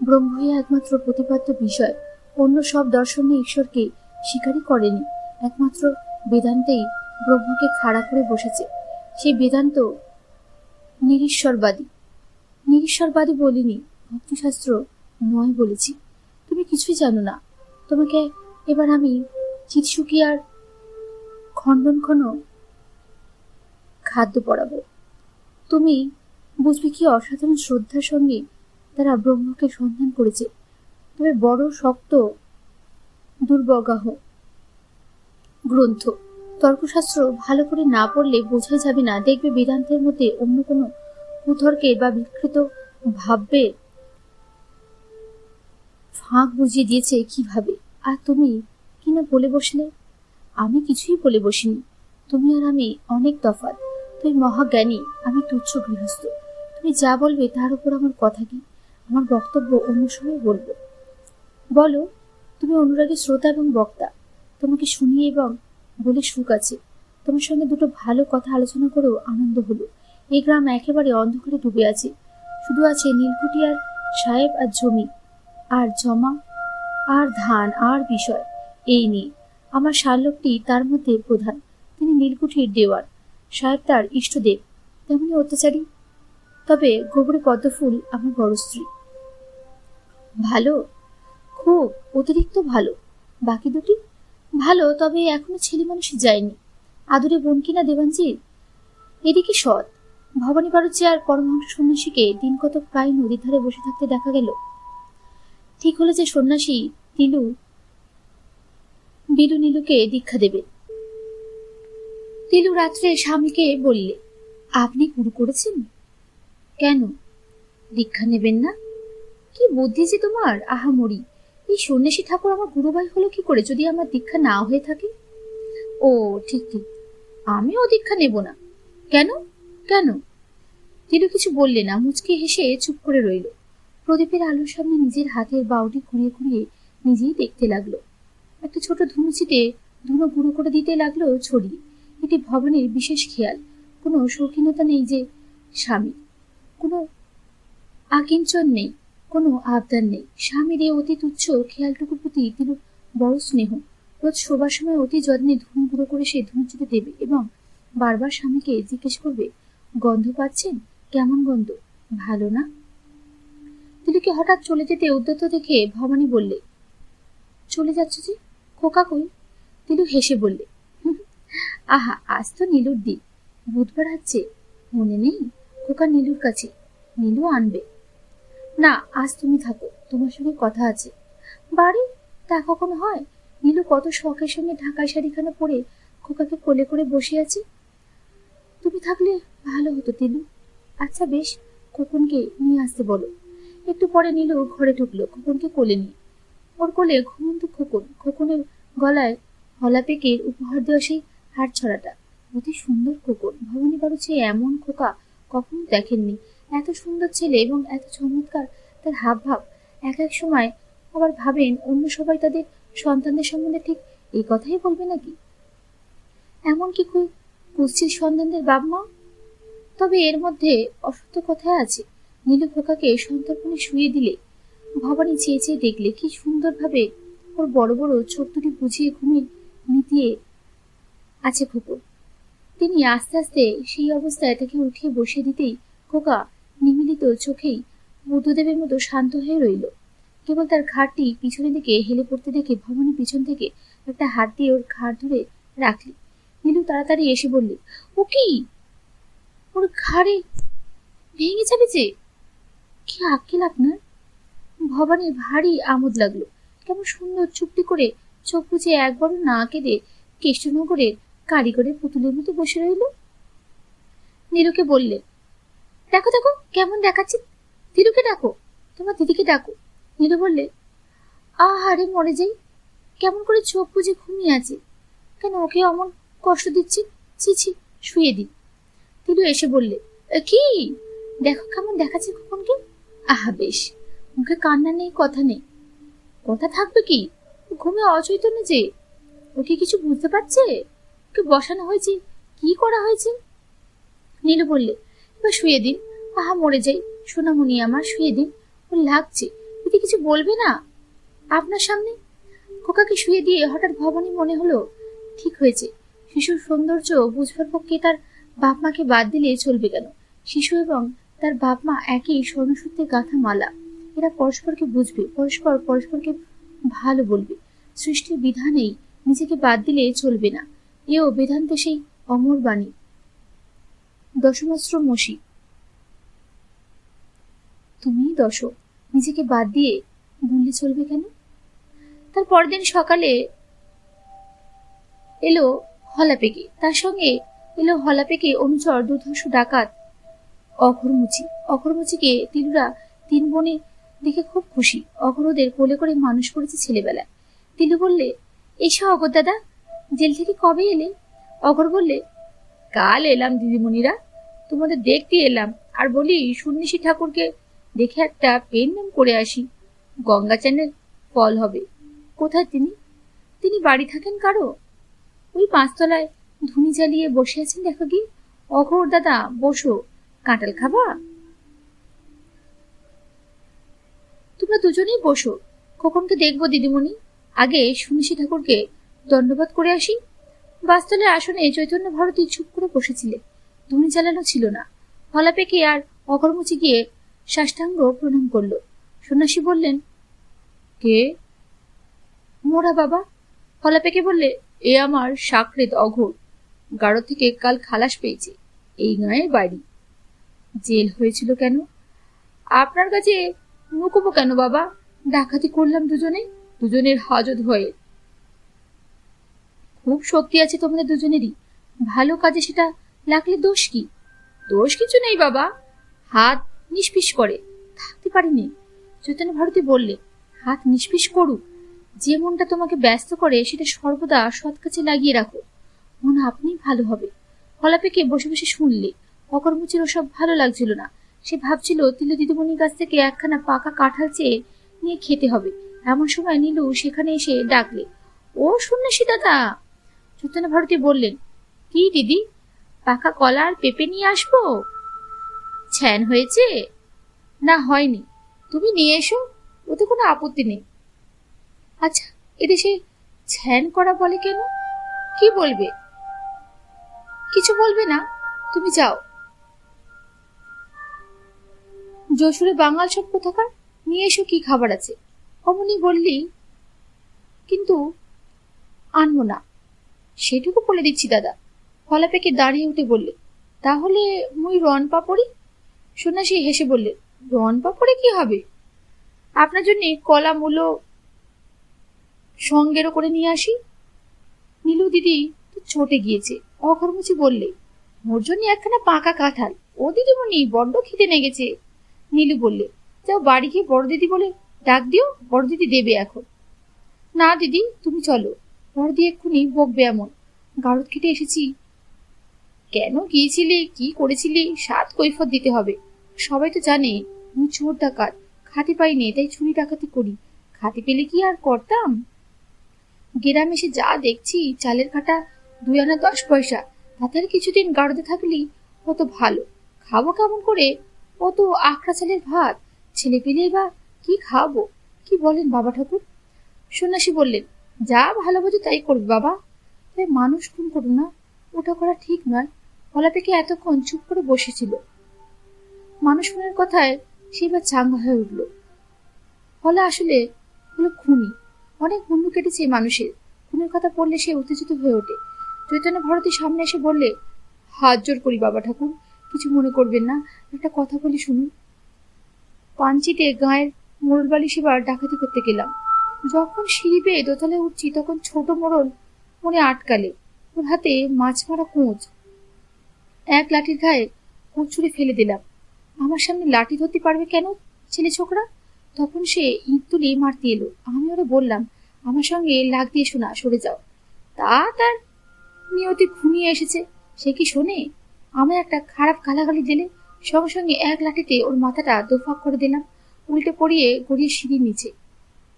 ব্রহ্মই একমাত্র প্রতিপাদ্য বিষয়। অন্য সব দর্শনে ঈশ্বরকে স্বীকারই করেনি। একমাত্র বেদান্তেই ব্রহ্মকে খাড়া করে বসেছে। সেই বেদান্ত নিরীশ্বরবাদী। নিরীশ্বরবাদী বলিনি, ভক্তিশাস্ত্র নয় বলেছি। তুমি কিছুই জানো না। তোমাকে এবার আমি চিৎসুকিয়ার খণ্ডন খাদ্য পড়াবো। তুমি বুঝবে কি অসাধারণ শ্রদ্ধার সঙ্গে তারা ব্রহ্মকে সন্ধান করেছে। তবে বড় শক্ত দুর্বগাহ গ্রন্থ। তর্কশাস্ত্র ভালো করে না পড়লে বোঝাই যাবে না। দেখবে বেদান্তের মধ্যে অন্য কোনো কুতর্কের বা বিকৃত ভাবের ফাঁক বুঝিয়ে দিয়েছে কিভাবে। আর তুমি কি না বলে বসলে? আমি কিছুই বলে বসিনি। তুমি আর আমি অনেক তফাৎ। তুমি মহাজ্ঞানী, আমি তুচ্ছ গৃহস্থ। তুমি যা বলবে তার উপর আমার কথা কি? আমার বক্তব্য অন্য সময় বলবো। বলো, তুমি অনুরাগী শ্রোতা এবং বক্তা। তোমাকে শুনিয়ে এবং বলে সুখ আছে। তোমার সঙ্গে দুটো ভালো কথা আলোচনা করেও আনন্দ হলো। এই গ্রাম একেবারে অন্ধকারে ডুবে আছে। শুধু আছে নীলকুঠিয়ার সাহেব আর জমি আর জমা আর ধান আর বিষয়। এই নিয়ে আমার শালকটি তার মধ্যে প্রধান। তিনি নীলকুঠির দেওয়ার, সাহেব তার ইষ্টদেব, তেমনি অত্যাচারী। তবে গোবরে পদ্মফুল আমার বড় স্ত্রী। ভালো, খুব অতিরিক্ত ভালো। বাকি দুটি ভালো, তবে এখনো ছেলে মানুষই যায়নি। আদুরে বোন কিনা দেবাঞ্জির। এদিকে সৎ ভবানী বাড়ুচি আর পরমহংস সন্ন্যাসীকে দিন কত প্রায় নদীর ধারে বসে থাকতে দেখা গেল। ঠিক হলো যে সন্ন্যাসী বিলু নীলুকে দীক্ষা দেবে। তিলু রাত্রে স্বামীকে বললে, আপনি গুরু করেছেন কেন? দীক্ষা নেবেন না? কি বুদ্ধি যে তোমার, আহামরি! এই সন্ন্যাসী ঠাকুর আমার গুরুভাই হলো কি করে যদি আমার দীক্ষা না হয়ে থাকে? ও ঠিক ঠিক, আমিও দীক্ষা নেব না। কেন কেন? তিলু কিছু বললে না, মুচকি হেসে চুপ করে রইল। প্রদীপের আলোর সামনে নিজের হাতের বাউটি ঘুরিয়ে ঘুরিয়ে নিজেই দেখতে লাগলো। একটা ছোট ধুনুচিতে ধুনো গুঁড়ো করে দিতে লাগলো ছড়িয়ে। এটি ভবানীর বিশেষ খেয়াল। কোনো শৌখিনতা নেই যে স্বামী, কোনো আকিঞ্চন নেই, কোনো আবদার নেই। স্বামীর এই অতি তুচ্ছ খেয়ালটুকুর প্রতি তিলুর বড় স্নেহ। রোজ শোবার সময় অতি যত্নে ধুম গুঁড়ো করে সে ধুনুচিতে দেবে এবং বারবার স্বামীকে জিজ্ঞেস করবে, গন্ধ পাচ্ছেন? কেমন গন্ধ? ভালো না? তিলুকে হঠাৎ চলে যেতে উদ্যত দেখে ভবানী বললে, চলে যাচ্ছ যে, খোকা কই? তিলু হেসে বললে, আহা, আজ তো নীলুর দিন, বুধবার আছে, মনে নেই? খোকা নীলুর কাছে, নীলু আনবে। না, আজ তুমি থাকো, তোমার সঙ্গে কথা আছে। বাড়ি তা কখনো হয়? নীলু কত শখের সঙ্গে ঢাকাই শাড়িখানা পরে খোকাকে কোলে করে বসে আছে। তুমি থাকলে ভালো হতো তিলু। আচ্ছা বেশ, খোকনকে নিয়ে আসতে বলো। একটু পরে নীলু ঘরে ঢুকলো খোকনকে কোলে নিয়ে। ওর কোলে ঘুমন্ত খোকন, খোকনের গলায় হলা পেকের উপহার দেওয়া সেই হাড় ছড়াটা। অতি সুন্দর খোকন। ভবানী বাড়ুচে এমন খোকা কখনো দেখেননি। এত সুন্দর ছেলে এবং এত চমৎকার তার হাব ভাব। এক এক সময় আবার ভাবেন অন্য সবাই তাদের সন্তানদের সম্বন্ধে ঠিক এই কথাই বলবে নাকি? এমনকি কুৎসিত সন্তানদের বাপ মা। তবে এর মধ্যে অসত্য কথাই আছে। নীলু খোকাকে সন্তর্পণে শুয়ে দিলে ভবানী চেয়ে চেয়ে দেখলে কি সুন্দরভাবে ওর বড় বড় চোখ দুটি বুঝিয়ে ঘুমিয়ে মিটিয়ে আছে খোকন। তিনি আস্তে আস্তে সেই অবস্থায় তাকে উঠিয়ে বসিয়ে দিতেই খোকা নিমিলিত চোখেই বুদ্ধদেবের মতো শান্ত হয়ে রইল। কেবল তার ঘাড়টি পিছনের দিকে হেলে পড়তে দেখে ভবানী পিছন থেকে একটা হাত দিয়ে ওর ঘাড় ধরে রাখলি। নীলু তাড়াতাড়ি এসে বললে, ও কি, ওর ঘাড়ে ভেঙে যাবে যে? কি আক্কেল আপনার! ভবানীর ভারী আমোদ লাগলো। কেমন সুন্দর চুপটি করে চোখ বুঝে একবারও না কেঁদে কৃষ্ণনগরের কারিগরের পুতুলের মতো বসে রইল। নীলুকে বললে, দেখো দেখো কেমন দেখাচ্ছে, নীলুকে ডাকো, তোমার দিদিকে ডাকো। নীলু বললে, আহারে মরে যাই, কেমন করে চোখ বুঝে ঘুমিয়ে আছে, কেন ওকে অমন কষ্ট দিচ্ছি, ছি ছি, শুয়ে দিন। নীলু এসে বললে, কি দেখো কেমন দেখাচ্ছে খোকনকে। আহা বেশ, মুখে কান্না নেই, কথা নেই। কথা থাকবে কি, ঘুমে অচৈতন্য যে। ওকে কিছু বুঝতে পারছে? ওকে বসানো হয়েছে, কি করা হয়েছে? নীলু বললে, এবার শুয়ে দিন। আহা মরে যাই, সোনামণি আমার, শুয়ে দিন, ওর লাগছে। দিদি কিছু বলবে না আপনার সামনে? খোকাকে শুয়ে দিয়ে হঠাৎ ভবানী মনে হলো, ঠিক হয়েছে, শিশুর সৌন্দর্য বুঝবার পক্ষে তার বাপ মাকে বাদ দিলে চলবে কেন? শিশু এবং তার বাপ মা একই স্বর্ণসূত্রে গাঁথা মালা। এরা পরস্পরকে বুঝবে, পরস্পর পরস্পরকে ভালো বলবে। সৃষ্টির বিধানেই নিজেকে বাদ দিলে চলবে না, এও বেদান্ত সেই অমর বাণী। দশমস্র মসি, তুমি দশ, নিজেকে বাদ দিয়ে ভুললে চলবে কেন? তার পরদিন সকালে এলো হলাপেকে, তার সঙ্গে এলো হলাপেকে অনুচর দুর্ধর্ষ ডাকাত অঘরমুচি। অঘরমুচিকে তিলুরা তিন বোনে দেখে খুব খুশি। অঘরদের কোলে করে মানুষ করেছে ছেলেবেলায়। তিলু বললে, এসো অগর দাদা, জেল থেকে কবে এলে? অঘর বললে, কাল এলাম দিদিমণিরা, তোমাদের দেখতে এলাম, আর বলি সন্ন্যাসী ঠাকুরকে দেখে একটা পেন নাম করে আসি, গঙ্গা চানের ফল হবে। কোথায় তিনি? তিনি বাড়ি থাকেন কারো, ওই পাঁচতলায় ধুনি জ্বালিয়ে বসে আছেন দেখো কি। অঘর দাদা বসো, কাঁঠাল খাবা? তোমরা দুজনেই বসো, খোকনকে দেখবো দিদিমণি। আগে সন্ন্যাসী ঠাকুরকে দণ্ডবাদ করে আসি। বাস্তলের আসনে চৈতন্য ভারতী চুপ করে বসেছিলে, ধুনি জ্বালানো ছিল না। হলাপেকে আর অঘরমুচি গিয়ে সাষ্টাঙ্গ প্রণাম করলো। সন্ন্যাসী বললেন, কে? মোরা বাবা। হলাপেকে বললে, এ আমার সাকরেত অঘর, গাড়ো থেকে কাল খালাস পেয়েছে, এই গাঁয়ের বাড়ি। জেল হয়েছিল কেন? আপনার কাছে নুকোবো কেন বাবা, ডাকাতি করলাম দুজনে, দুজনের হাজত হয়ে। খুব শক্তি আছে তোমাদের দুজনেরই, ভালো কাজে সেটা লাগলে দোষ কি? দোষ কিছু নেই বাবা, হাত নিষ্পিস করে থাকতে পারিনি। চৈতন্য ভারতী বললে, হাত নিষ্পিস করুক, যে মনটা তোমাকে ব্যস্ত করে সেটা সর্বদা সৎ কাছে লাগিয়ে রাখো, মন আপনি ভালো হবে। হলাপেকে বসে বসে শুনলে। অকর্মচির ওসব ভালো লাগছিল না। সে ভাবছিল তিলু দিদিমণির কাছ থেকে একখানা পাকা কাঁঠাল চেয়ে নিয়ে খেতে হবে। এমন সময় নীলু সেখানে এসে ডাকলে, ও সন্ন্যাসী দাদা। চৈতন্য ভারতী বললেন, কি দিদি? পাকা কলা আর পেঁপে নিয়ে আসবো? ছ্যান হয়েছে? না হয়নি, তুমি নিয়ে এসো, ওতে কোনো আপত্তি নেই। আচ্ছা, এদেশে ছ্যান করা বলে কেন? কি বলবে? কিছু বলবে না, তুমি যাও। যশোরে বাঙাল সব কোথাকার, নিয়ে এসো কি খাবার আছে। অমনি বললি, কিন্তু আনবো না, সেটুকু বলে দিচ্ছি দাদা। ফলা পেকে দাঁড়িয়ে উঠে বললে, তাহলে মুই রন পাপড়ি? সন্ন্যাসী হেসে বললে, রন পাপড়ে কি হবে? আপনার জন্য কলা মূলো সঙ্গেরও করে নিয়ে আসি। নীলু দিদি তো চটে গিয়েছে, অঘরমুচি বললে, মোর জন্য একখানা পাকা কাঁঠাল। ও দিদিমণি, বড্ড খিদে লেগেছে। নীলু বললে, যাও বাড়ি গিয়ে বড় দিদি বলে ডাক দিও, বড় দিদি দেবে এখন। না দিদি, তুমি চলো, বড় দি এক্ষুনি বকবে এমন। গারদ খেটে এসেছি, কেন গিয়েছিলি, কি করেছিলি, সাত কৈফত দিতে হবে। সবাই তো জানে আমি চোর ডাকাত, খাতি পাইনি তাই চুরি ডাকাতি করি, খাতি পেলে কি আর করতাম। গ্রামে এসে যা দেখছি, চালের কাটা 2 আনা 10 পয়সা, তাতে কিছুদিন গারদে থাকলি কত ভালো। খাবো কেমন করে অত আখড়া চালের ভাত? ছেলে পেলে বা কি খাবো? কি বলেন বাবা ঠাকুর? সন্ন্যাসী বললেন, যা ভালো বোঝো তাই করবে বাবা, তবে মানুষ খুন করো না, ওটা করা ঠিক নয়। ফলা পেকে এতক্ষণ চুপ করে বসেছিল। মানুষ খুনের কথায় সে এবার চাঙ্গা হয়ে উঠল। ফলা আসলে হলো খুনি, অনেক মুন্ডু কেটেছে মানুষের। খুনের কথা পড়লে সে উত্তেজিত হয়ে ওঠে। চৈতন্য ভারতী সামনে এসে বললে, হাত জোর করি বাবা ঠাকুর, কিছু মনে করবেন না, একটা কথা বলি শুনুন। পাঞ্চিতে গায়ের মোড়লবালি সেবার ডাকাতি করতে গেলাম। যখন সিঁড়ি বেয়ে দোতলায় উঠছি তখন ছোট মোড়ল মনে আটকালে। ওর হাতে মাছ মারা কোঁচ, এক লাঠির গায়ে কোঁচ ছুঁড়ে ফেলে দিলাম। আমার সামনে লাঠি ধরতে পারবে কেন ছেলে ছোকরা? তখন সে ইঁট তুলে মারতে এলো। আমি ওরে বললাম, আমার সঙ্গে লাগ দিয়ে শোনা, সরে যাও। তা তার নিয়তি ঘুমিয়ে এসেছে, সে কি শোনে? আমায় একটা খারাপ গালাগালি দিলে, সঙ্গে সঙ্গে এক লাঠিতে ওর মাথাটা দোফাক করে দিলাম, উল্টে পড়িয়ে গড়িয়ে সিঁড়ির নিচে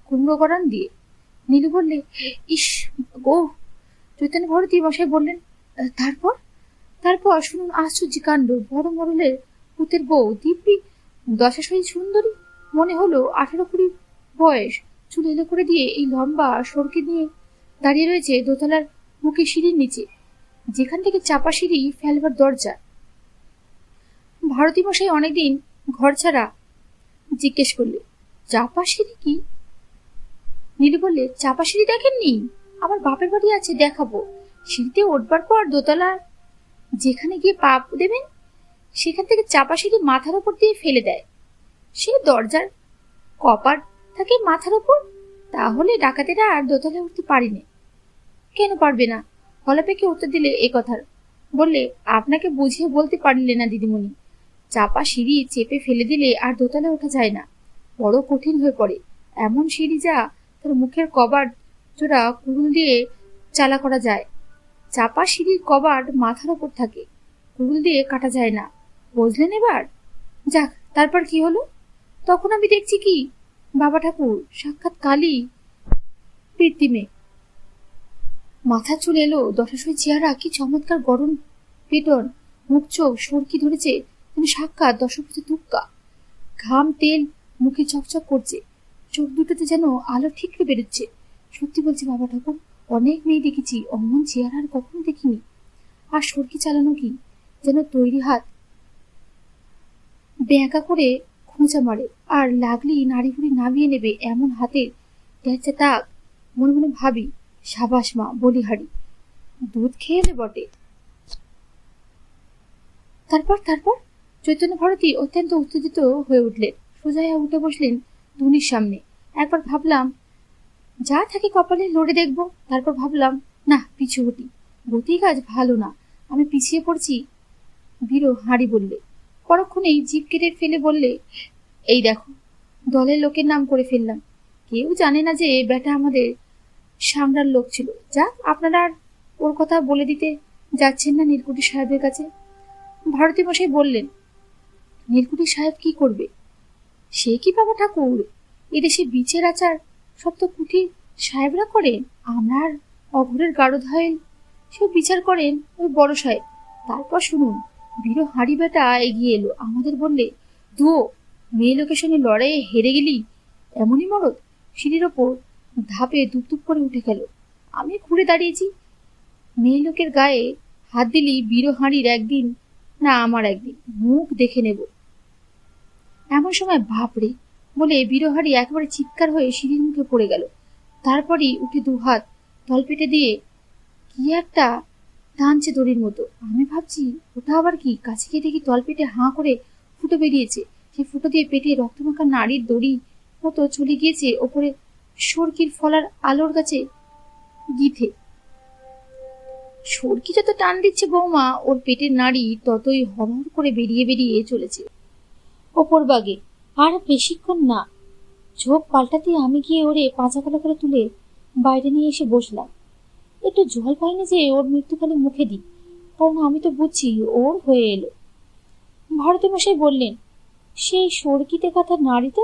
কুমড়ো গড়ান দিয়ে। নীলু বললে, ইস গো। চৈতন্য ভারতী মশাই বললেন, তারপর? তারপর শুনুন আশ্চর্য কাণ্ড। বড় মোড়লের পুতের বউ দিব্যি দশাশয়ী সুন্দরী, মনে হলো 18-20 বয়স। চুল এলো করে দিয়ে এই লম্বা সরকে নিয়ে দাঁড়িয়ে রয়েছে দোতলার মুখে সিঁড়ির নিচে, যেখান থেকে চাপা সিঁড়ি ফেলবার দরজা। ভারতী মশাই অনেকদিন ঘর ছাড়া, জিজ্ঞেস করলে, চাপা সিঁড়ি কি? নীলু বললে, চাপা সিঁড়ি দেখেননি? আমার বাপের বাড়ি আছে, দেখাবো। সিঁড়িতে উঠবার পর দোতলা যেখানে গিয়ে পা দেবেন, সেখান থেকে চাপা সিঁড়ি মাথার ওপর দিয়ে ফেলে দেয়। সে দরজার কপাট থাকে মাথার ওপর, তাহলে ডাকাতেরা আর দোতলায় উঠতে পারেনি। কেন পারবে না? ফলা পেকে উত্তর দিলে এ কথার। বললে, আপনাকে বুঝিয়ে বলতে পারলে না দিদিমণি, চাপা সিঁড়ি চেপে ফেলে দিলে আর দোতলায় ওঠা যায় না, বড় কঠিন হয়ে পড়ে। এমন সিঁড়ি যা তার মুখের কবাট জোড়া কুড়ুল দিয়ে চালা করা যায়। চাপা সিঁড়ির কবাট মাথার ওপর থাকে, কুড়ুল দিয়ে কাটা যায় না। বুঝলেন এবার? যাক, তারপর কি হলো? তখন আমি দেখছি কি, বাবা ঠাকুর সাক্ষাৎ কালী প্রীতিমে, মাথা চুল এলো, দশাশয় চেহারা, কি চমৎকার গরম পেটন, মুখ চোখ সরকি ধরেছে যেন সাক্ষাৎ দশভূজা দুর্গা। ঘাম তেল মুখে চকচক করছে, চোখ দুটোতে যেন আলো ঠিকরে বেরোচ্ছে। সত্যি বলছি বাবা ঠাকুর, অনেক মেয়ে দেখেছি, অমন চেহারা আর কখনো দেখিনি। আর সরকি চালানো কি, যেন তৈরি হাত ব্যাঁকা করে খোঁচা মারে, আর লাগলেই নাড়ি ভুড়ি নামিয়ে নেবে এমন হাতের ট্যাচা তাক। মনে মনে ভাবি, সাবাস মা বলিহারি, দুধ খেয়ে এলে বটে। তারপর তারপর চৈতন্য ভারতী অত্যন্ত উত্তেজিত হয়ে উঠলেন, সোজা হয়ে উঠে বসলেন ধুনির সামনে। একবার ভাবলাম যা থাকে কপালে লড়ে দেখব, তারপর ভাবলাম না, পিছু হটি, গতি কাজ ভালো না, আমি পিছিয়ে পড়ছি। বীরো হাঁড়ি বললে, পরক্ষণেই জিভ কেটে ফেলে বললে, এই দেখো, দলের লোকের নাম করে ফেললাম। কেউ জানে না যে বেটা আমাদের সাংরার লোক ছিল। যাক, আপনারা আর ওর কথা বলে দিতে যাচ্ছেন না নীলকুঠি সাহেবের কাছে? ভারতী মশাই বললেন, নীলকুঠি সাহেব কি করবে? সে কি বাবা ঠাকুর, এদেশে বিচার আচার সব তো কুঠি সাহেবরা করেন, আমরা আর অঘরের গারদ হয়েন, সে বিচার করেন ওই বড় সাহেব। তারপর শুনুন, বীর হাঁড়ি বেটা এগিয়ে এলো, আমাদের বললে, ধুয়ো, মেয়ে লোকের সঙ্গে লড়াইয়ে হেরে গেলি, এমনই মরদ। সিঁড়ির ওপর ধাপে দুপ করে উঠে গেল। আমি ঘুরে দাঁড়িয়েছি। মেয়ে লোকের গায়ে হাত দিলি বীর হাঁড়ির একদিন না আমার একদিন মুখ দেখে নেব। এমন সময় বাপরে বলে বীরহারি একেবারে চিৎকার হয়ে সিঁড়ির মুখে পড়ে গেল। তারপরই উঠে দুহাত তলপেটে দিয়ে কি একটা টানছে দড়ির মতো। আমি ভাবছি ওটা আবার কি, কাছে গিয়ে দেখি তলপেটে হাঁ করে ফুটো বেরিয়েছে। সেই ফুটো দিয়ে পেটে রক্তমাখা নাড়ির দড়ি মতো চলে গিয়েছে ওপরে সরকির ফলার আলোর কাছে গিথে। সরকি যত টান দিচ্ছে বৌমা, ওর পেটের নাড়ি ততই হরহর করে বেরিয়ে চলেছে ওপর বাগে। আর বেশিক্ষণ না, ঝোঁক পাল্টাতে আমি গিয়ে ওরে পাঁচাকলা করে তুলে বাইরে নিয়ে এসে বসলাম। একটু জল পাইনি যে ওর মৃত্যুকালে মুখে দিই, কারণ আমি তো বুঝছি ওর হয়ে এলো। ভারতী মশাই বললেন, সেই সরকিতে কাঁথা নাড়ি তো,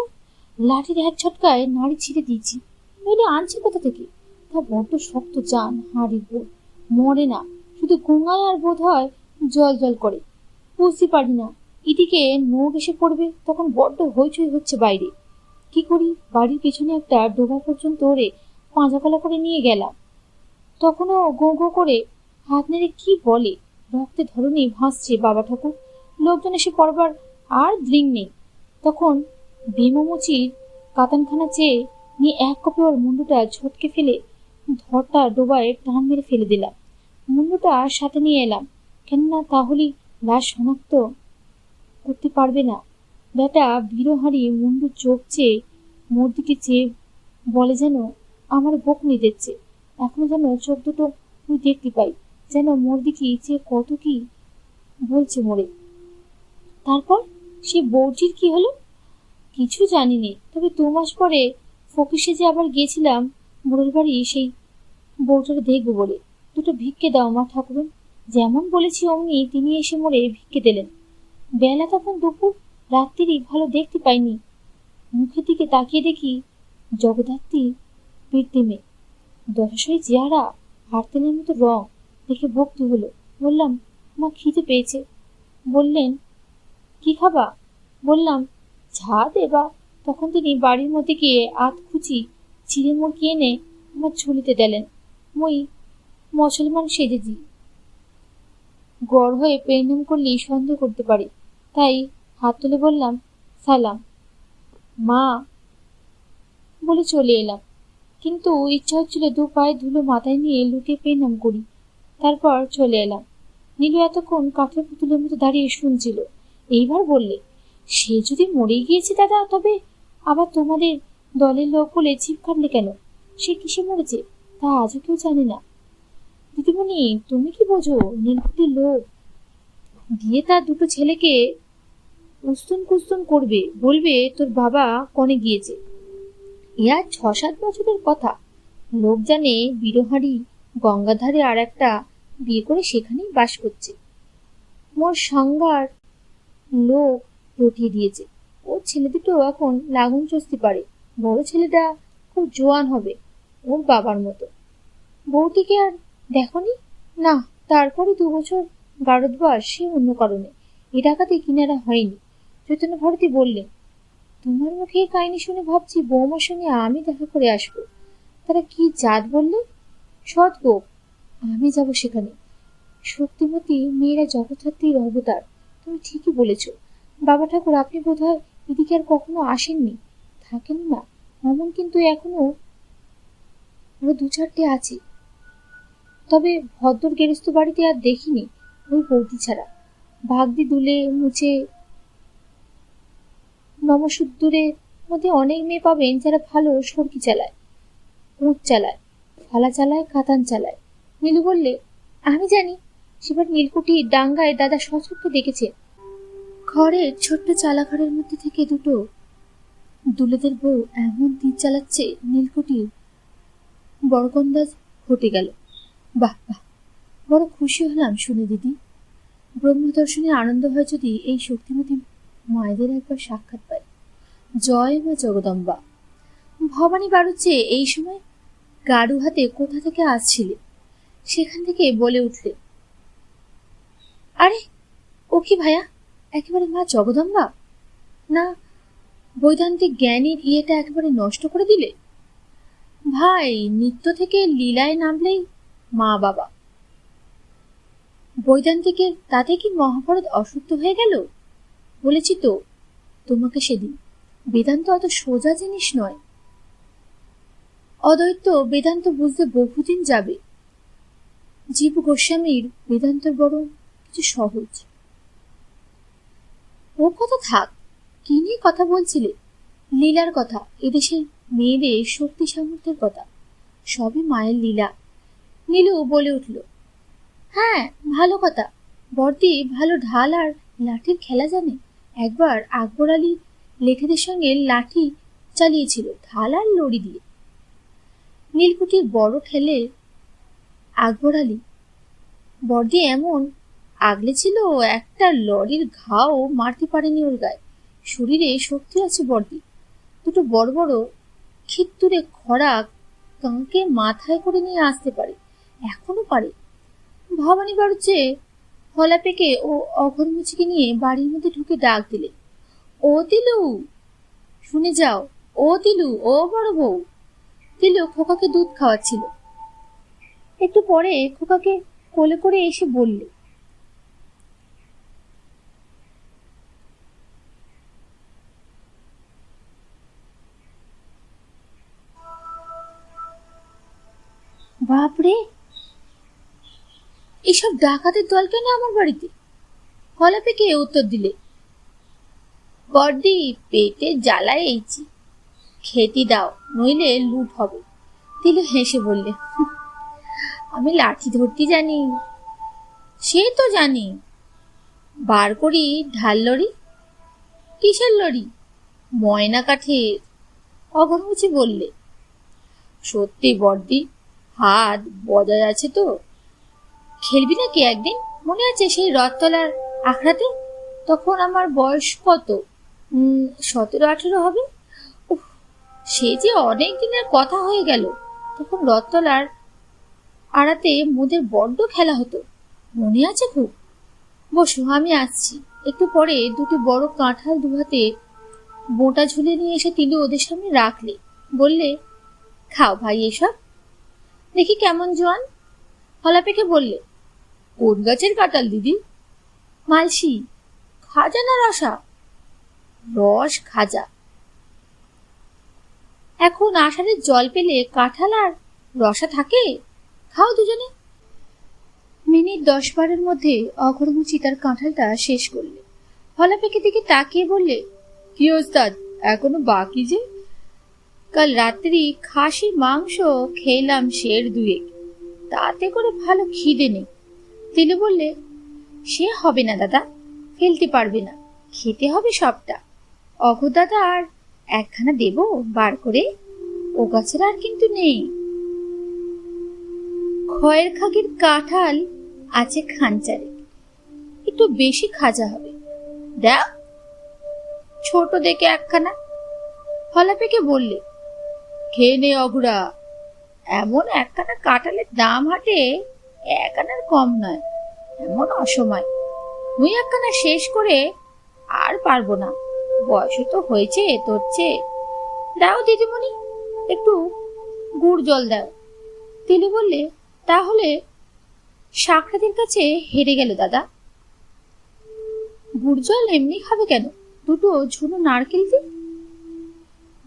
লাঠির এক ঝটকায় নাড়ি ছিঁড়ে দিয়েছি। নইলে আনছে কোথা থেকে? তা বড্ড শক্ত জান, হাড়ির বোধ মরে না, শুধু গোঙায় আর বোধ হয় জল করে। বুঝতে পারি না, এদিকে নোক এসে পড়বে, তখন বড্ড হইচই হচ্ছে বাইরে। কি করি, বাড়ির পেছনে একটা ডোবা পর্যন্ত ওরে পাঁজাকলা করে নিয়ে গেলাম। তখনও গো গো করে হাত নেড়ে কি বলে, রক্তে ধরনী ভাসছে বাবা ঠাকুর। লোকজন এসে পড়বার আর দ্রিং নেই। তখন ভীমমুচির কাতানখানা চেয়ে নিয়ে এক কপে ওর মুন্ডুটা ঝটকে ফেলে ধরটা ডোবায় টান মেরে ফেলে দিলাম। মুন্ডুটা সাথে নিয়ে এলাম, কেননা তাহলেই লাশ শনাক্ত করতে পারবে না। বেটা বীরহারি মুন্ডুর চোখ চেয়ে মোর দিকে চেয়ে বলে যেন আমার বকুনি দিচ্ছে। এখনো যেন চোখ দুটো তুই দেখতে পাই, যেন মোর দিকে চেয়ে কত কি বলছে মোরে। তারপর সে বউটির কি হলো কিছু জানি নে, তবে 2 মাস পরে ফকির সেজে আবার গিয়েছিলাম মোড়ের বাড়ি সেই বউটারে দেখবো বলে। দুটো ভিক্ষে দাও মা ঠাকুরন। যেমন বলেছি অমনি তিনি এসে মোড়ে ভিক্ষে দিলেন। বেলা তখন দুপুর, রাত্রিরই ভালো দেখতে পাইনি। মুখের দিকে তাকিয়ে দেখি জগদ্ধাত্রী পিড়তে মেয়ে, দশাশয় চেহারা, হাড়তেলের মতো রং, দেখে ভক্তি হলো। বললাম, মা খিদে পেয়েছে। বললেন, কি খাবা? বললাম, ঝা দেবা। তখন তিনি বাড়ির মধ্যে গিয়ে আধখুচি চিড়ে মুরগি এনে আমার ঝুলিতে দিলেন। মই মুসলমান সেজেছি, গড় হয়ে পেরিনাম করলেই সন্দেহ করতে পারে, তাই হাত তুলে বললাম, সালাম মা বলে চলে এলাম। কিন্তু ইচ্ছা হচ্ছিল 2 পায়ে ধুলো মাথায় নিয়ে লুটিয়ে পেরিনাম করি। তারপর চলে এলাম। নীলু এতক্ষণ কাঠের পুতুলের মতো দাঁড়িয়ে শুনছিল। এইবার বললে, সে যদি মরে গিয়েছে দাদা, তবে আবার তোমাদের দলের লোক বলে চিপ কাটলে কেন? সে কিসে মরেছে তা আজও কেউ জানে না। দিদিমণি, তুমি কি বোঝো? নীলকুঠির লোক গিয়ে তার 2টো ছেলেকে উস্তুন কুস্তুন করবে, বলবে তোর বাবা কনে গিয়েছে। ইয়া 6-7 বছরের কথা। লোক জানে বীরহারি গঙ্গাধারে আর একটা বিয়ে করে সেখানেই বাস করছে। মোর সংজ্ঞার লোক রটিয়ে দিয়েছে। ওর ছেলে দুটো এখন লাগুন চস্তি পারে। বড় ছেলেটা খুব জোয়ান হবে, ওর বাবার মতো। বউটিকে আর দেখনি? না, তারপরে 2 বছর গারদবাস, সে অন্য কারণে। এ টাকাতে কিনারা হয়নি। চৈতন্য ভারতী বললেন, তোমার মুখে কাহিনী শুনে ভাবছি বৌমার সঙ্গে আমি দেখা করে আসবো। তারা কি জাত বললে? সৎ গোপ। আমি যাব সেখানে। শক্তিমতী মেয়েরা জগদ্ধাত্রীর অবতার। তুমি ঠিকই বলেছ বাবা ঠাকুর, আপনি বোধহয় এদিকে আর কখনো আসেননি, থাকেন না অমন, কিন্তু এখনো আরো 2-4টে আছে। তবে ভদ্র গেরস্ত বাড়িতে আর দেখিনি ওই বৌদি ছাড়া। ভাগদি দুলে মুছে নমসূদ্দুরের মধ্যে অনেক মেয়ে পাবেন যারা ভালো সরকি চালায়, উঁট চালায়, ফালা চালায়, কাতান চালায়। নীলু বললে, আমি জানি। সেবার নীলকুঠির ডাঙ্গায় দাদা সচক্ষে দেখেছে। ঘরের ছোট্ট চালাঘরের মধ্যে থেকে 2টো দুলেদের বউ এমন তীর চালাচ্ছে, নীলকুঠির বড়কন্দাজ ঘটে গেল। বাহ বাহ, বড় খুশি হলাম শুনে দিদি। ব্রহ্মদর্শনের আনন্দ হয় যদি এই শক্তিমতী মায়েদের একবার সাক্ষাৎ পায়। জয় মা জগদম্বা। ভবানী বাড়ুচ্ছে এই সময় গাড়ু হাতে কোথা থেকে আসছিলে, সেখান থেকে বলে উঠলে, আরে ও কি ভাইয়া, একেবারে মা জগদম্বা? না বৈদান্তিক জ্ঞানীর ইয়েটা একেবারে নষ্ট করে দিলে? ভাই নিত্য থেকে লীলায় নামলেই মা বাবা, বৈদান্তিকের তাতে কি মহাভারত অসত্য হয়ে গেল? বলেছি তো তোমাকে সেদিন, বেদান্ত অত সোজা জিনিস নয়। অদ্বৈত বেদান্ত বুঝতে বহুদিন যাবে। জীব গোস্বামীর বেদান্তর বরং কিছু সহজ। ও কথা থাক, কি নিয়ে কথা বলছিলে? লীলার কথা, এদেশের মেয়েদের শক্তি সামর্থ্যের কথা। সবই মায়ের লীলা। নীলু বলে উঠল, হ্যাঁ ভালো কথা, বর্দি ভালো ঢাল আর লাঠির খেলা জানে। একবার আকবর আলী লেঠেদের সঙ্গে লাঠি চালিয়েছিল ঢাল আর লড়ি দিয়ে। নীলকুঠির বড় ঠেলে আকবর আলী বর্দি এমন আগলে ছিল, একটা লরির ঘাও মারতে পারেনি ওর গায়ে। শরীরে শক্তি আছে বর্দি। দুটো বড় বড় খিত্তুরে খড়াক কাঁকে মাথায় করে নিয়ে আসতে পারে, এখনো পারে। ভবানী বাড়ুচ্ছে হলা পেকে ও অঘরমুচিকে নিয়ে বাড়ির মধ্যে ঢুকে ডাক দিলে, ও তিলু শুনে যাও, ও তিলু, ও বড় বউ। তিলু খোকাকে দুধ খাওয়াচ্ছিল। একটু পরে খোকাকে কোলে করে এসে বললে, বাপরে, এসব ডাকাতের দল কেন আমার বাড়িতে? হলা পেকে উত্তর দিলে, বর্দি পেটে জ্বালায় এইছি, খেতে দাও নইলে লুট হবে। তিলু হেসে বললে, আমি লাঠি ধরতে জানি। সে তো জানি, বার করি ঢাল লড়ি। কিসের লড়ি? ময়না কাঠের। অঘরমুচি বললে, সত্যি বর্দি, হাত বজায় আছে তো? খেলবি নাকি একদিন? মনে আছে সেই রথতলার আখড়াতে? তখন আমার বয়স কত, 17-18 হবে। উফ, সে যে অনেক দিনের কথা হয়ে গেল। তখন রথতলার আড়াতে মোদের বড্ড খেলা হতো, মনে আছে খুব। বসো, আমি আসছি। একটু পরে দুটি বড় কাঁঠাল দুহাতে বোঁটা ঝুলে নিয়ে এসে তিলু ওদের সামনে রাখলে। বললে, খাও ভাই এসব, দেখি কেমন জোয়ান। হলা পেকে বললে, কোন গাছের কাঁঠাল দিদি? মালসি। খাজা না রসা? রস খাজা। এখন আষাঢ়ের জল পেলে কাঁঠাল আর রসা থাকে? খাও দুজনে। মিনিট 10-12 মধ্যে অঘরমুচি তার কাঁঠালটা শেষ করলে। হলা পেকে দিকে তাকিয়ে বললে, কি ওস্তাদ, এখনো বাকি যে? কাল রাত্রি খাসি মাংস খেলাম সের 2-1, তাতে করে ভালো খিদে নেই। তিলু বললে, সে হবে না দাদা, ফেলতে পারবে না, খেতে হবে সবটা। অঘর দাদা আর একখানা দেব বার করে, ও গাছের আর কিন্তু নেই। খয়ের খাগির কাঁঠাল আছে খানচারে, একটু বেশি খাজা হবে, দেখ ছোট দেখে একখানা। হলা পেকে বললে, খেয়ে নে অঘুরা, এমন একখানা কাঁঠালের দাম হাটে 1 আনার কম নয়। এমন অসময় তুই একখানা শেষ করে আর পারবো না, বয়স তো হয়েছে তোর চেয়ে। দাও দিদিমণি, একটু গুড় জল দাও। তিলু বললে, তাহলে শাকরাদের কাছে হেরে গেল দাদা। গুড় জল এমনি খাবে কেন? দুটো ঝুনো নারকেল দি,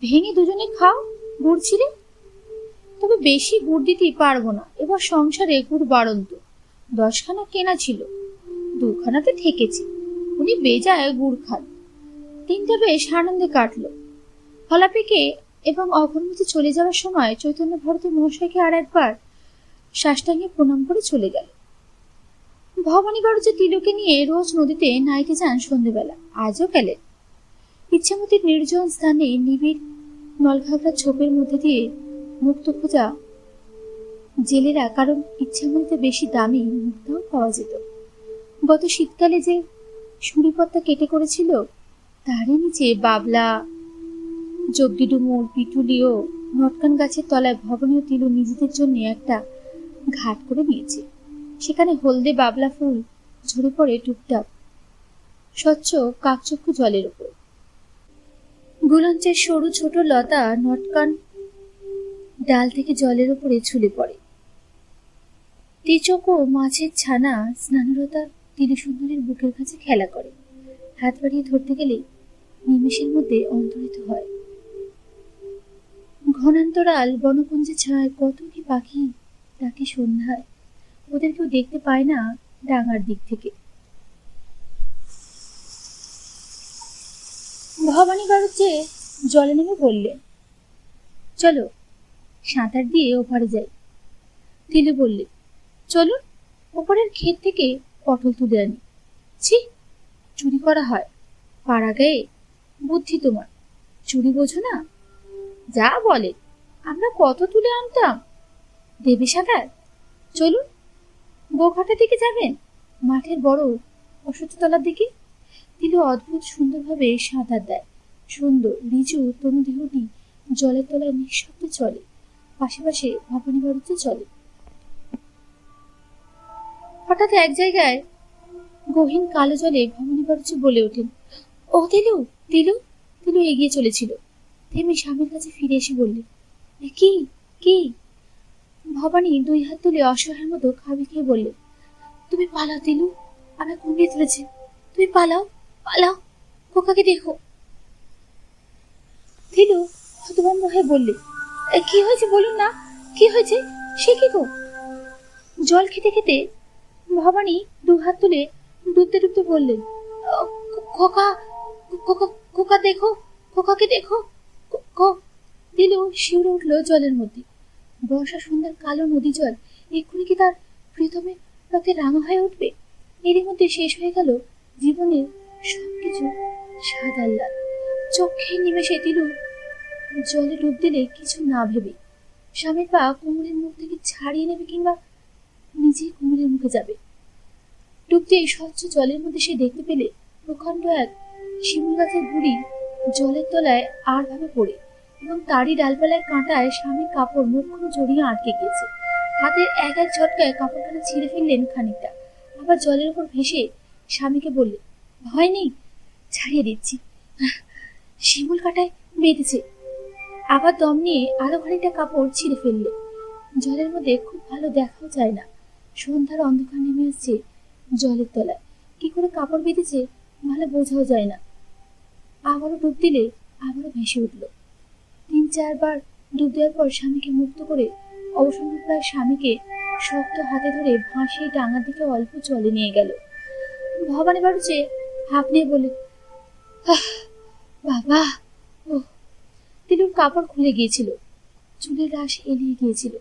ভেঙে দুজনে খাও গুড় ছিঁড়ে। তবে বেশি গুড় দিতে পারবো না, এবার সংসারে গুড় বাড়ন্ত। 10 খানা কেনা ছিল, 2 খানাতে ঠেকেছে। উনি বেজায় গুড় খান। দিনটা বেশ আনন্দে কাটলো। হলা পেকে এবং অঘরমুচি চলে যাওয়ার সময় চৈতন্য ভারতী মহাশয়কে আর একবার সাষ্টাঙ্গে প্রণাম করে চলে গেল। ভবানী বাড়ুচি তিলুকে নিয়ে রোজ নদীতে নাইতে যান সন্ধ্যেবেলা, আজও গেলেন। ইচ্ছামতির নির্জন স্থানে নিবিড় নলঘাগড়া ছোপের মধ্যে দিয়ে মুক্ত খোঁজা জেলেরা, কারণ ইচ্ছামতিতে বেশি দামি মুক্তাও পাওয়া যেত। গত শীতকালে যে সুড়িপত্তা কেটে করেছিল, তারই নিচে বাবলা, জগডিডুমুর, পিটুলি ও নটকান গাছের তলায় ভবনীয় তিলু নিজেদের জন্য একটা ঘাট করে নিয়েছে। সেখানে হলদে বাবলা ফুল ঝরে পড়ে টুপটাপ স্বচ্ছ কাকচক্ষু জলের উপর। গুলঞ্চের সরু ছোট লতা নটকান ডাল থেকে জলের উপরে ঝুলে পড়ে। তিচক ও মাছের ছানা স্নানরতা তিলি সুন্দরীর বুকের কাছে খেলা করে, হাত বাড়িয়ে ধরতে গেলে নিমেষের মধ্যে অন্তরিত হয়। ঘনান্তরাল বনকুঞ্জে ছায় কত কি পাখি ডাকে সন্ধ্যায়, ওদের কেউ দেখতে পায় না ডাঙার দিক থেকে। ভবানী বাড়ুচ্ছে জলে নেমে বললে, চলো সাঁতার দিয়ে ওপারে যাই। তিলে বললে, চলুন ওপরের ক্ষেত থেকে পটল তুলে আনি। ছি, চুরি করা হয় পাড়া গায়ে? বুদ্ধি তোমার, চুরি বোঝো না? যা বলে, আমরা কত তুলে আনতাম। দেবে সাঁতার? চলুন। গোঘাটের দিকে যাবেন? মাঠের বড় অশ্বত্থতলার দিকে? তিলু অদ্ভুত সুন্দরভাবে সাঁতার দেয়। সুন্দর রিজু তনু দেহটি জলের তলায় নিঃশব্দে চলে, পাশে পাশে ভবানী বাড়িতে চলে। হঠাৎ এক জায়গায় গহীন কালো জলে ভবানী বাড়ুচি বলে ওঠেন, ও তিলু, তিলু। তিলু এগিয়ে চলেছিল, থেমে স্বামীর কাছে ফিরে এসে বললে, কি কি? ভবানী দুই হাত তুলে অসহায়ের মতো খাবি খেয়ে বললে, তুমি পালাও তিলু, আমি কুমিয়ে ধরেছি, তুমি পালাও, পালাও, খোকাকে দেখো। তিলু হতভম্ব হয়ে বললে, কি হয়েছে বলুন না, কি হয়েছে? সে কি গো? জল খেতে খেতে ভবানী দু হাত তুলে ডুবতে ডুবতে বললেন, খোকা, খোকা, খোকা দেখো, খোকাকে দেখো। তিলু শিউরে উঠলো জলের মধ্যে। বর্ষা সন্ধ্যার কালো নদী জল এক্ষুনি কি তার প্রথমে রক্তে রাঙা হয়ে উঠবে? এরই মধ্যে শেষ হয়ে গেল জীবনের সবকিছু স্বাদ আহ্লাদ। চোখে নিমেষে তিলু জলে ডুব দিলে কিছু না ভেবে স্বামীর পা কুমিরের মুখ থেকে ছাড়িয়ে নেবে কিংবা নিজেই কুমিরের মুখে যাবে। ডুবতে স্বচ্ছ জলের মধ্যে সে দেখতে পেলে প্রকাণ্ড এক শিমুল গাছের গুড়ি জলের তলায় আর ভাবে পড়ে এবং তারই ডালপালায় কাঁটায় স্বামীর কাপড় মুখখানা জড়িয়ে আটকে গিয়েছে। হাতের এক এক ঝটকায় কাপড়খানা ছিঁড়ে ফেললেন খানিকটা, আবার জলের উপর ভেসে স্বামীকে বললে, ভয় নেই, ছাড়িয়ে দিচ্ছি, শিমুল কাঁটায় বেঁধেছে। আবার দম নিয়ে আরো খানিকটা কাপড় ছিঁড়ে ফেললে। জলের মধ্যে খুব ভালো দেখাও যায় না, সন্ধ্যার অন্ধকার নেমে আসছে জলের তলায়, কি করে কাপড় বেঁধেছে ভালো বোঝাও যায় না। আবারও ডুব দিলে আবারও ভেসে উঠল। ৩-৪ বার ডুব দেওয়ার পর স্বামীকে মুক্ত করে অবসন্নপ্রায় স্বামীকে শক্ত হাতে ধরে ভাসিয়ে ডাঙার দিকে অল্প জলে নিয়ে গেল। ভবানী বাড়ুচে হাঁপ নিয়ে বলে, বাবা। ও তিলুর কাপড় খুলে গিয়েছিল, চুলের রাশ এলিয়ে গিয়েছিল,